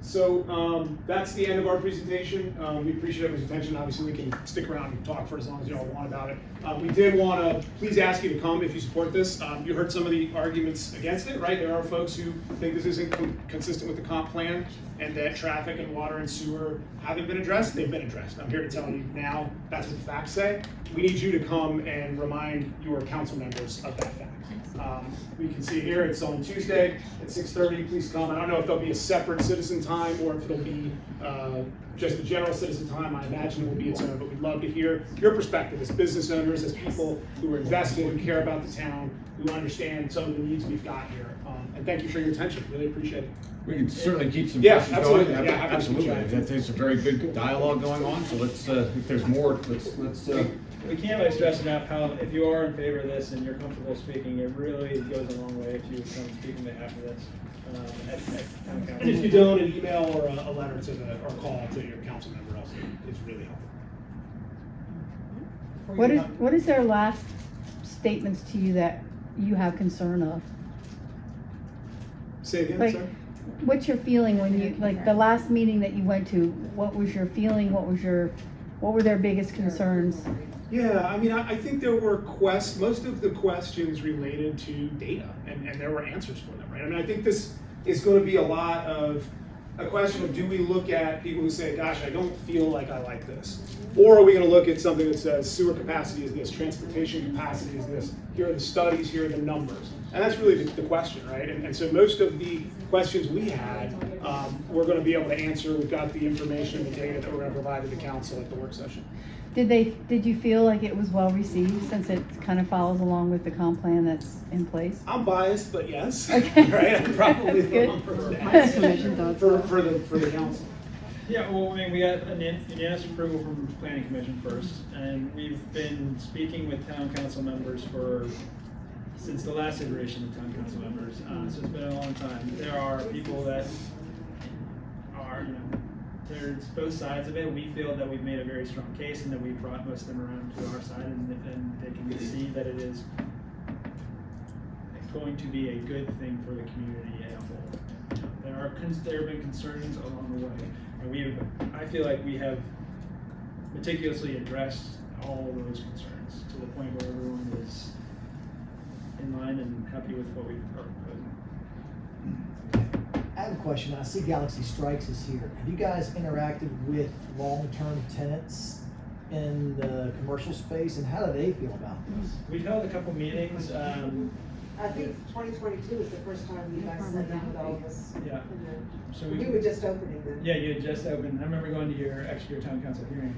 So that's the end of our presentation. We appreciate everyone's attention. Obviously, we can stick around and talk for as long as you all want about it. We did want to please ask you to come if you support this. You heard some of the arguments against it, right? There are folks who think this isn't consistent with the comp plan and that traffic and water and sewer haven't been addressed. They've been addressed. I'm here to tell you now that's what the facts say. We need you to come and remind your council members of that fact. We can see here it's on Tuesday at 6:30. Please come. I don't know if there'll be a separate citizen time or if it'll be just the general citizen time. I imagine it will be its own, but we'd love to hear your perspective as business owners, as people who are invested, who care about the town, who understand some of the needs we've got here. And thank you for your attention. Really appreciate it. We can certainly keep some Yeah, questions absolutely. going. Yeah, happy to Absolutely. chat. There's a very good dialogue going on, so let's, if there's more, let's. We can't really stress enough how, if you are in favor of this and you're comfortable speaking, it really goes a long way if you come speak on behalf of this. At town council. And if you don't, an email or a letter to or call to your council member also is really helpful. What is their last statements to you that you have concern of? Say again, Like, sir? what's your feeling when you, like, the last meeting that you went to, what was your feeling, what were their biggest concerns? Yeah, I mean, I think there were most of the questions related to data, and there were answers for them, right? I mean, I think this is going to be a lot of a question of, do we look at people who say, gosh, I don't feel like I like this? Or are we going to look at something that says sewer capacity is this, transportation capacity is this, here are the studies, here are the numbers? And that's really the question, right? And so most of the questions we had, we're going to be able to answer. We've got the information and the data that we're going to provide to the council at the work session. Did you feel like it was well received, since it kind of follows along with the comp plan that's in place? I'm biased, but yes. Okay. Right? I'm probably That's the good. wrong person to My ask commission thoughts. for the council. Yeah, well, I mean, we got unanimous approval from the planning commission first, and we've been speaking with town council members since the last iteration of town council members, so it's been a long time. There are people that are, there's both sides of it. We feel that we've made a very strong case and that we've brought most of them around to our side, and they can see that it is going to be a good thing for the community as a whole. There have been concerns along the way, and I feel like we have meticulously addressed all those concerns to the point where everyone is in line and happy with what we are proposing. I have a question. I see Galaxy Strikes is here. Have you guys interacted with long-term tenants in the commercial space, and how do they feel about this? We've held a couple meetings. I think 2022 was the first time you guys sat down with all of us. Yeah. So We were just opening them. Yeah, you had just opened. I remember going to your town council hearing.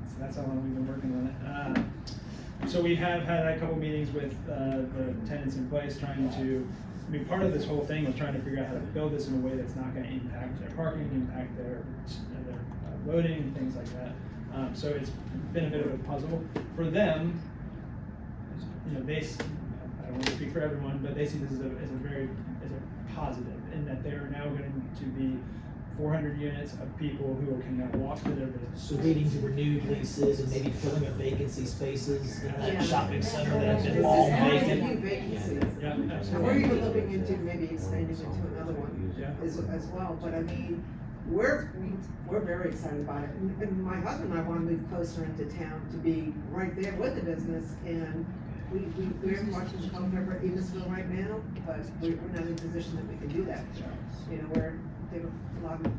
So that's how long we've been working on it. So we have had a couple meetings with the tenants in place, trying to. I mean, part of this whole thing was trying to figure out how to build this in a way that's not going to impact their parking, impact their loading, things like that. So it's been a bit of a puzzle for them. I don't want to speak for everyone, but they see this as a positive, in that they are now going to be 400 units of people who can now walk to their business. So leading to renewed leases and maybe filling up vacancy spaces in that shopping center that have been long vacant. Yeah, And absolutely. we're even looking into maybe expanding into another one as well, but I mean, we're very excited about it. And my husband and I wanna move closer into town to be right there with the business, and we're watching the home over at Evansville right now, but we're not in a position that we can do that. We're, they have a lot of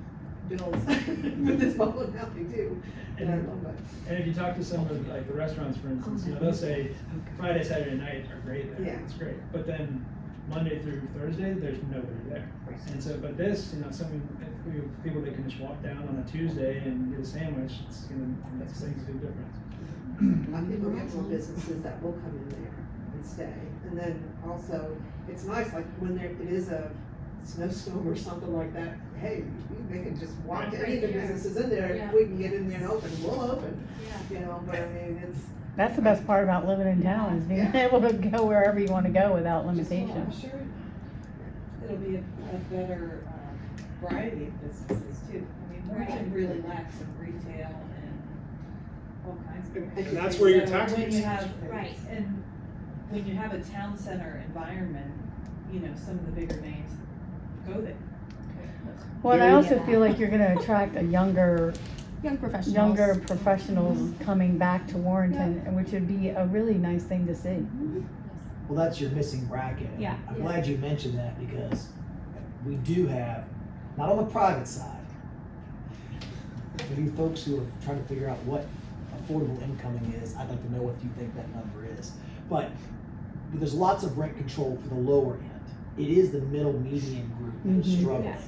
bills with this bubble now they do. And if you talk to some of the restaurants, for instance, they'll say Friday, Saturday night are great there. Yeah. It's great. But then Monday through Thursday, there's nobody there. And so, but this, if we have people that can just walk down on a Tuesday and get a sandwich, that's a big difference. I think we'll get more businesses that will come in there and stay. And then also, it's nice, like when it is a snowstorm or something like that, hey, they can just walk, any of the businesses in there, if we can get in there and open, we'll open. But I mean, it's. That's the best part about living in town, is being able to go wherever you want to go without limitation. I'm sure it'll be a better variety of businesses too. I mean, Warrenton really lacks in retail and all kinds of. And that's where your So tax when base you is. have, and when you have a town center environment, some of the bigger names go there. Well, and I also feel like you're gonna attract a younger professionals coming back to Warrenton, and which would be a really nice thing to see. Well, that's your missing bracket. Yeah. I'm glad you mentioned that, because we do have, not on the private side, for you folks who are trying to figure out what affordable incoming is, I'd like to know what you think that number is. But there's lots of rent control for the lower end. It is the middle median group that is struggling. Yes.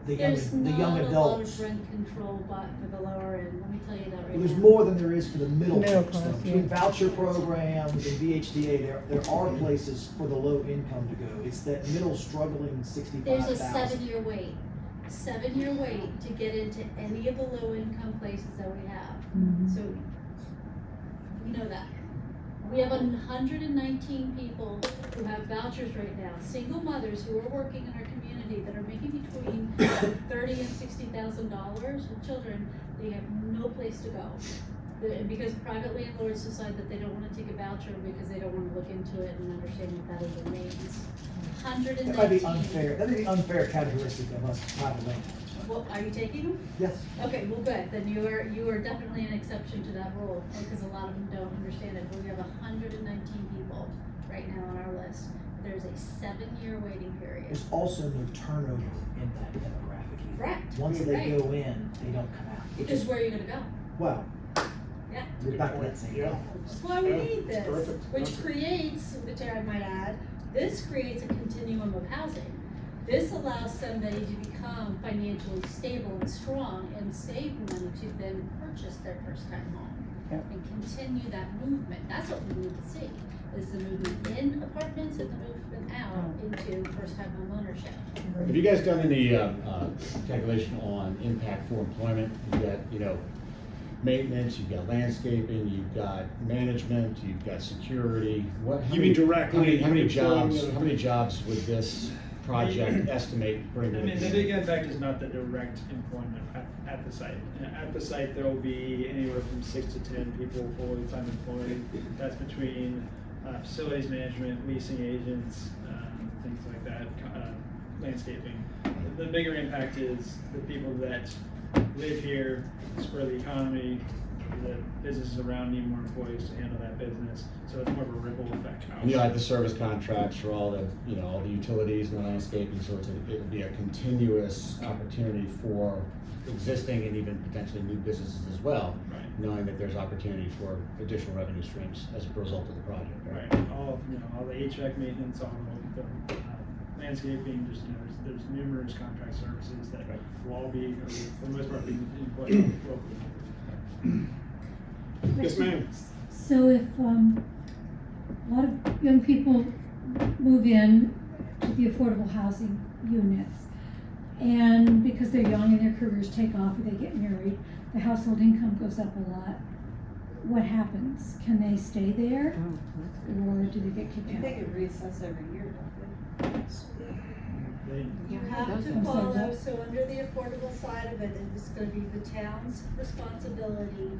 The There's young not a lot adults. of rent control, but for the lower end, let me tell you that right Well, now. there's more than there is for the middle Middle folks, though. class, Between yeah. voucher programs and VHDA, there are places for the low income to go. It's that middle struggling There's 65,000. a 7-year wait. 7-year wait to get into any of the low income places that we have. So, we know that. We have 119 people who have vouchers right now, single mothers who are working in our community that are making between $30,000 and $60,000 with children. They have no place to go. Because private landlords decide that they don't wanna take a voucher because they don't wanna look into it and understand what that even means. That might be unfair, that may be unfair characteristic of us private landlords. Well, are you taking them? Yes. Okay, well, good, then you are definitely an exception to that rule, because a lot of them don't understand it, but we have 119 people right now on our list. There's a 7-year waiting period. There's also no turnover in that demographic either. Correct. Once they Right. go in, they don't come out. Which Because is, where are you gonna go? well, Yeah. we're back to that same Yeah. thing. That's why we Yeah, need this, perfect. which creates, which I might add, this creates a continuum of housing. This allows somebody to become financially stable and strong and save money to then purchase their first time home. Yep. And continue that movement, that's what we need to see, is the movement in apartments and the movement out into first time home ownership. Have you guys done any calculation on impact for employment? You've got, you know, maintenance, you've got landscaping, you've got management, you've got security. What? how You mean many- directly How many employing jobs? the- How many jobs would this project estimate bring? I to mean, the the big impact is not the direct employment at the site. At the site, there will be anywhere from 6 to 10 people full-time employed. That's between facilities management, leasing agents, things like that, landscaping. The bigger impact is the people that live here, spur the economy, the businesses around need more employees to handle that business, so it's more of a ripple effect. And you have the service contracts for all the, you know, all the utilities and the landscaping, so it'll be a continuous opportunity for existing and even potentially new businesses as well, Right. knowing that there's opportunity for additional revenue streams as a result of the project, right? Right, all the HVAC maintenance, all the landscaping, just, there's numerous contract services that will all be, or for the most part, be employed locally. Yes, ma'am. So if, a lot of young people move in to the affordable housing units, and because they're young and their careers take off or they get married, the household income goes up a lot, what happens? Can they stay there, or do they get kicked I out? think it reassess every year, don't they? You have to follow, so under the affordable side of it, it's gonna be the town's responsibility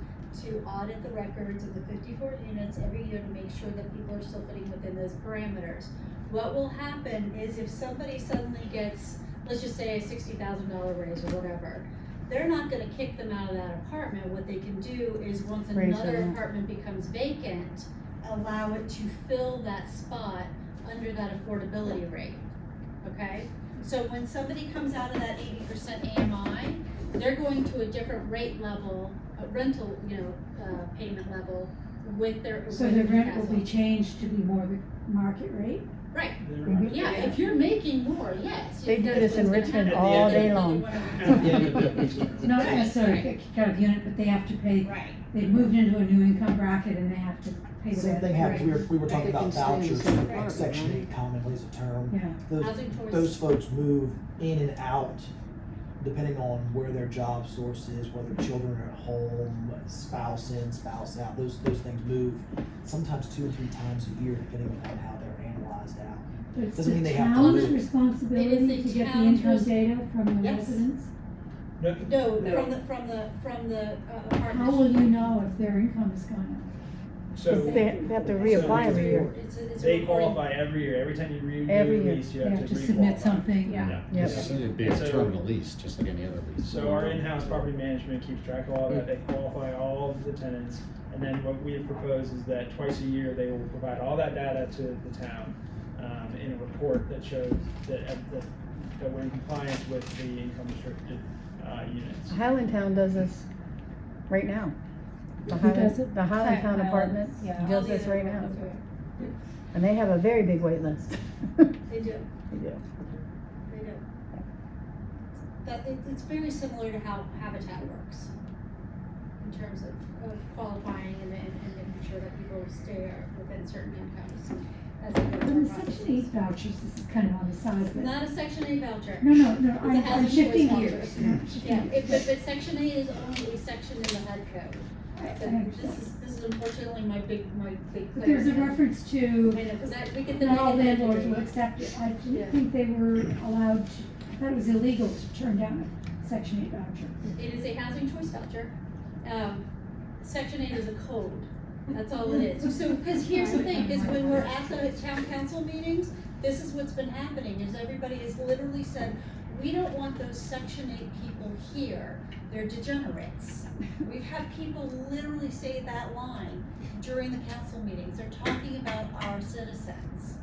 to audit the records of the 54 units every year to make sure that people are still fitting within those parameters. What will happen is if somebody suddenly gets, let's just say a $60,000 raise or whatever, they're not gonna kick them out of that apartment. What they can do is once Raise another them. apartment becomes vacant, allow it to fill that spot under that affordability rate, okay? So when somebody comes out of that 80% AMI, they're going to a different rate level, a rental, payment level with their. So the rent will be changed to be more the market rate? Right, Mhm. yeah, if you're making more, yes. They do that's this in what's gonna Richmond happen. all They're day gonna long. wanna- Not Right, necessarily right. get kicked out of the unit, but they have to pay, Right. they've moved into a new income bracket and they have to pay the Same rent. thing happens, we were talking They about can stay in the vouchers, same like apartment, Section right? 8 commonly is a term. Yeah. Housing choice. Those folks move in and out depending on where their job source is, whether children are at home, spouse in, spouse out, those things move sometimes 2 or 3 times a year depending on how they're analyzed out. But it's Doesn't mean the they have to town's move. It is responsibility the to get the town's income data from the Yes. residents? No, No. from the How will apartment. you know if their income has gone up? So. They have to reapply every year. It's a They reporting. qualify every year, every time you renew Every your year. lease, you They have have to to re-qualify. submit something? Yep. It'd be a So- terminal lease, just like any other lease. So our in-house property management keeps track of all that, they qualify all of the tenants, and then what we have proposed is that twice a year, they will provide all that data to the town, in a report that shows that we're in compliance with the income restricted, units. Highlandtown does this right now. The Who does Highland, it? the Highlandtown Highlands, apartment yeah. does this right now. And they have a very big wait list. They do. They do. They do. It's very similar to how Habitat works in terms of qualifying and making sure that people stay within certain incomes as they go But through in our Section processes. 8 vouchers, this is kind of on the side, but. Not a Section 8 voucher. No, It's a I'm housing shifting choice gears. voucher. I'm shifting Yeah, gears. but Section 8 is only a section in the HUD code. So this is unfortunately my big But there's a clarity. reference to, I know, 'cause we get the. not all we get the- landlords will accept it. I Yeah. didn't think they were allowed to, I thought it was illegal to turn down a Section 8 voucher. It is a housing choice voucher. Section 8 is a code. That's all it is. So, because here's the thing, because when we're at the town council meetings, this is what's been happening, is everybody has literally said, we don't want those Section 8 people here. They're degenerates. We've had people literally say that line during the council meetings. They're talking about our citizens.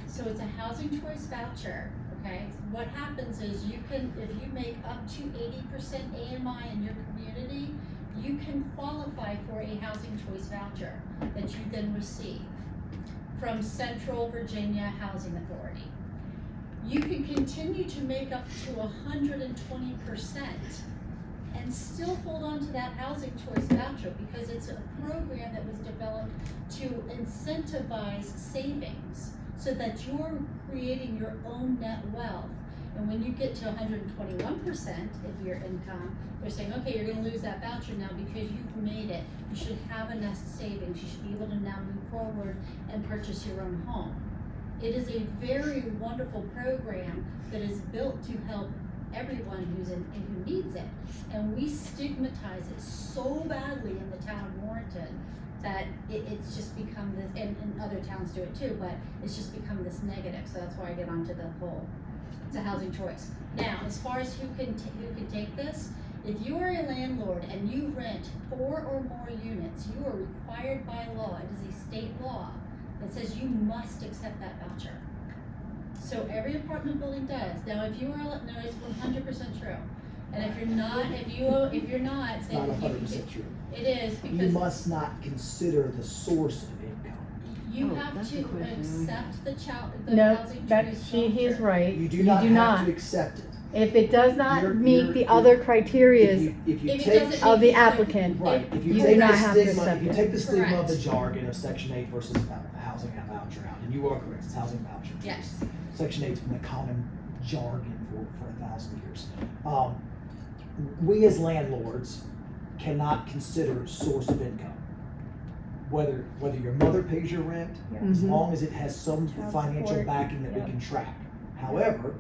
So it's a housing choice voucher, okay? What happens is you can, if you make up to 80% AMI in your community, you can qualify for a housing choice voucher that you then receive from Central Virginia Housing Authority. You can continue to make up to 120% and still hold on to that housing choice voucher because it's a program that was developed to incentivize savings so that you're creating your own net wealth. And when you get to 121% of your income, they're saying, okay, you're gonna lose that voucher now because you've made it. You should have enough savings. You should be able to now move forward and purchase your own home. It is a very wonderful program that is built to help everyone who needs it. And we stigmatize it so badly in the town of Warrenton that it's just become this, and other towns do it too, but it's just become this negative. So that's why I get onto the whole, it's a housing choice. Now, as far as who can take this, if you are a landlord and you rent 4 or more units, you are required by law, it is a state law, that says you must accept that voucher. So every apartment building does. Now, if you are, no, it's 100% true. And if you're not, if you're not, It's then not 100% true. It is You because must not consider the source of income. you Oh, have that's to the question. accept the No, housing that, choice he is voucher. right. You do not have to accept it. If it does not You're- meet you're- the other criteria If you If it take, doesn't of the meet applicant, right, if you you take do not the have to stigma, accept if you it. take the stigma of the Correct. jargon of Section 8 versus housing voucher out, and you are correct, it's housing voucher. Yes. Section 8's been a common jargon for 1,000 years. We as landlords cannot consider source of income. Whether your mother pays your rent, as Mhm. long as it has some Child financial support, backing that yeah. we can track. However,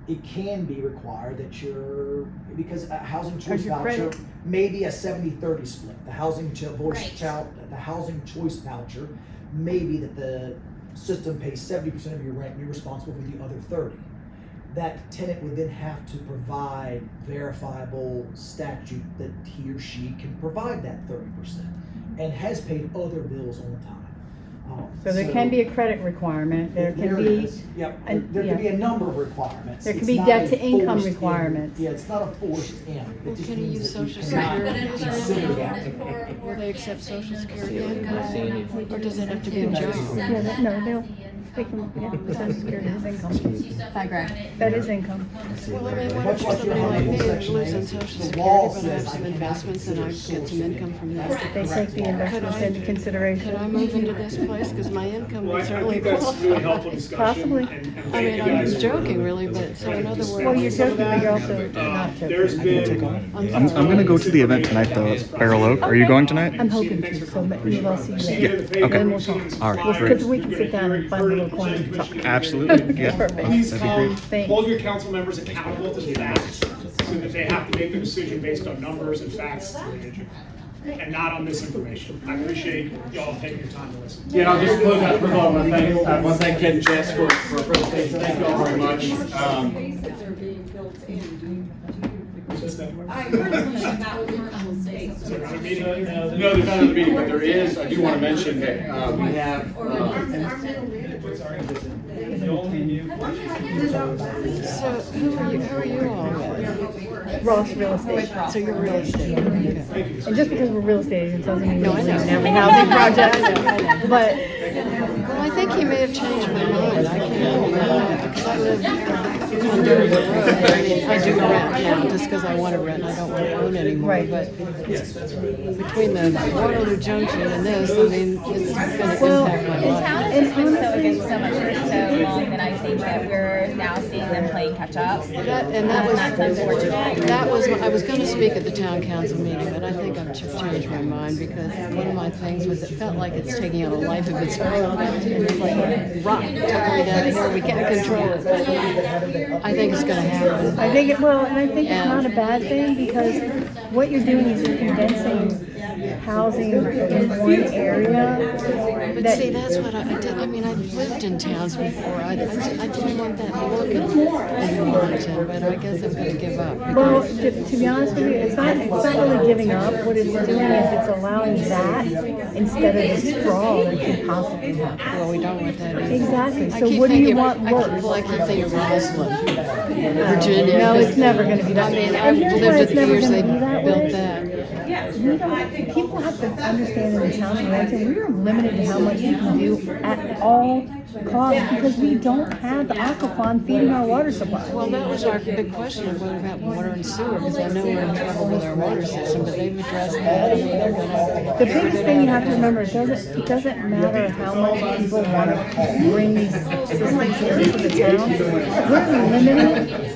it can be required that because a housing choice your voucher credit. may be a 70-30 split. The housing Right. the housing choice voucher may be that the system pays 70% of your rent and you're responsible for the other 30. That tenant would then have to provide verifiable statute that he or she can provide that 30% and has paid other bills on time. So there can be a credit requirement, there can There be, is. Yep, and- there can be yeah. a number of requirements. There can It's be not debt a to income forced in- requirements. Yeah, it's not a forced in. It Well, just can he means use that you Social cannot Security? consider that. Will they accept Social Security Yeah, income? I've seen it. Or does it have to be a Yeah, job? that's- Yeah, no, they'll, they can, yeah, Social Security is income. That is income. Well, I mean, what Much if like somebody your like home me in Section lives on 8, Social the law Security, but I have says some I cannot investments and I consider get some source of income from income. that? They take the investments into consideration. Could I move into this place, cause my income Well, would I certainly think that's qualify? really helpful discussion. Possibly. and I thank mean, you I'm guys just for- joking really, but, so in other words. Well, you're joking, but you're also not There's joking. been. I'm I'm gonna go to the event tonight, the Barrel Oak. Are you going tonight? I'm hoping to, so maybe I'll see you See later. it in the paper, okay. Then we'll we've seen talk. some All right, flyers, great. Because we can you're sit gonna down hear and it, find a you've little heard corner it, to talk. Commissioner, Absolutely, yeah. Perfect. Please That'd be great. Thanks. hold your council members accountable to facts, so that they have to make the decision based on numbers and facts, and not on misinformation. I appreciate y'all taking your time to listen. Yeah, and I'll just close out for all. I want to thank Ken and Jess for a presentation. Thank you all very much. Spaces are being built in. I heard something about commercial spaces. No, there's not another meeting, but there is, I do want to mention that we have, The only new. So who are you all with? Ross Real Estate. So you're real estate, okay. And just because we're real estate agents doesn't mean No, we I believe in know. every housing project. I know. But Well, I think he may have changed my mind. I can't remember, because I live on Dover Road. I mean, I do rent now, just because I want to rent. I don't want to own anymore. Right. But between the Waterloo Junction and this, I mean, it's going to Well, impact my The life. town has just been so against so much for so long that I think that we're now seeing them playing catch up. That's unfortunate. That was, I was going to speak at the town council meeting, but I think I've changed my mind, because one of my things was it felt like it's taking on a life of its own. And it's like a rock coming down here, we can't control it, but I think it's going to happen. I think, and I think it's not a bad thing, because what you're doing is you're condensing housing in one area. But see, that's what I did, I mean, I've lived in towns before, I didn't want that look in Warrenton, but I guess I'm gonna give up. Well, because- to be honest with you, it's not really giving up. What it's doing is it's allowing that instead of the sprawl that could possibly happen. Well, we don't want that either. Exactly. I So keep what do you thinking- want worse? I keep thinking Roseland, Virginia. No, it's never gonna be that. I mean, And I've here's lived why at it's the never years gonna they be that built way. that. We don't, people have to understand in the town of Warrenton, we are limited to how much we can do at all costs because we don't have the aquapon feeding our water supply. Well, that was our big question, of what about water and sewer, because I know we're in trouble with our water system, but they've addressed that. I mean, they're gonna. The biggest thing you have to remember, it doesn't matter how much people want to bring these systems into the town. We're limited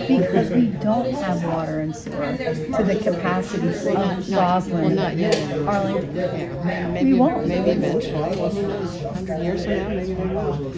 because we don't have water and sewer to the capacity of Roslyn. Well, not yet. Arlington. Yeah, maybe, We won't. maybe eventually, well, who knows, 100 years from now, maybe we will.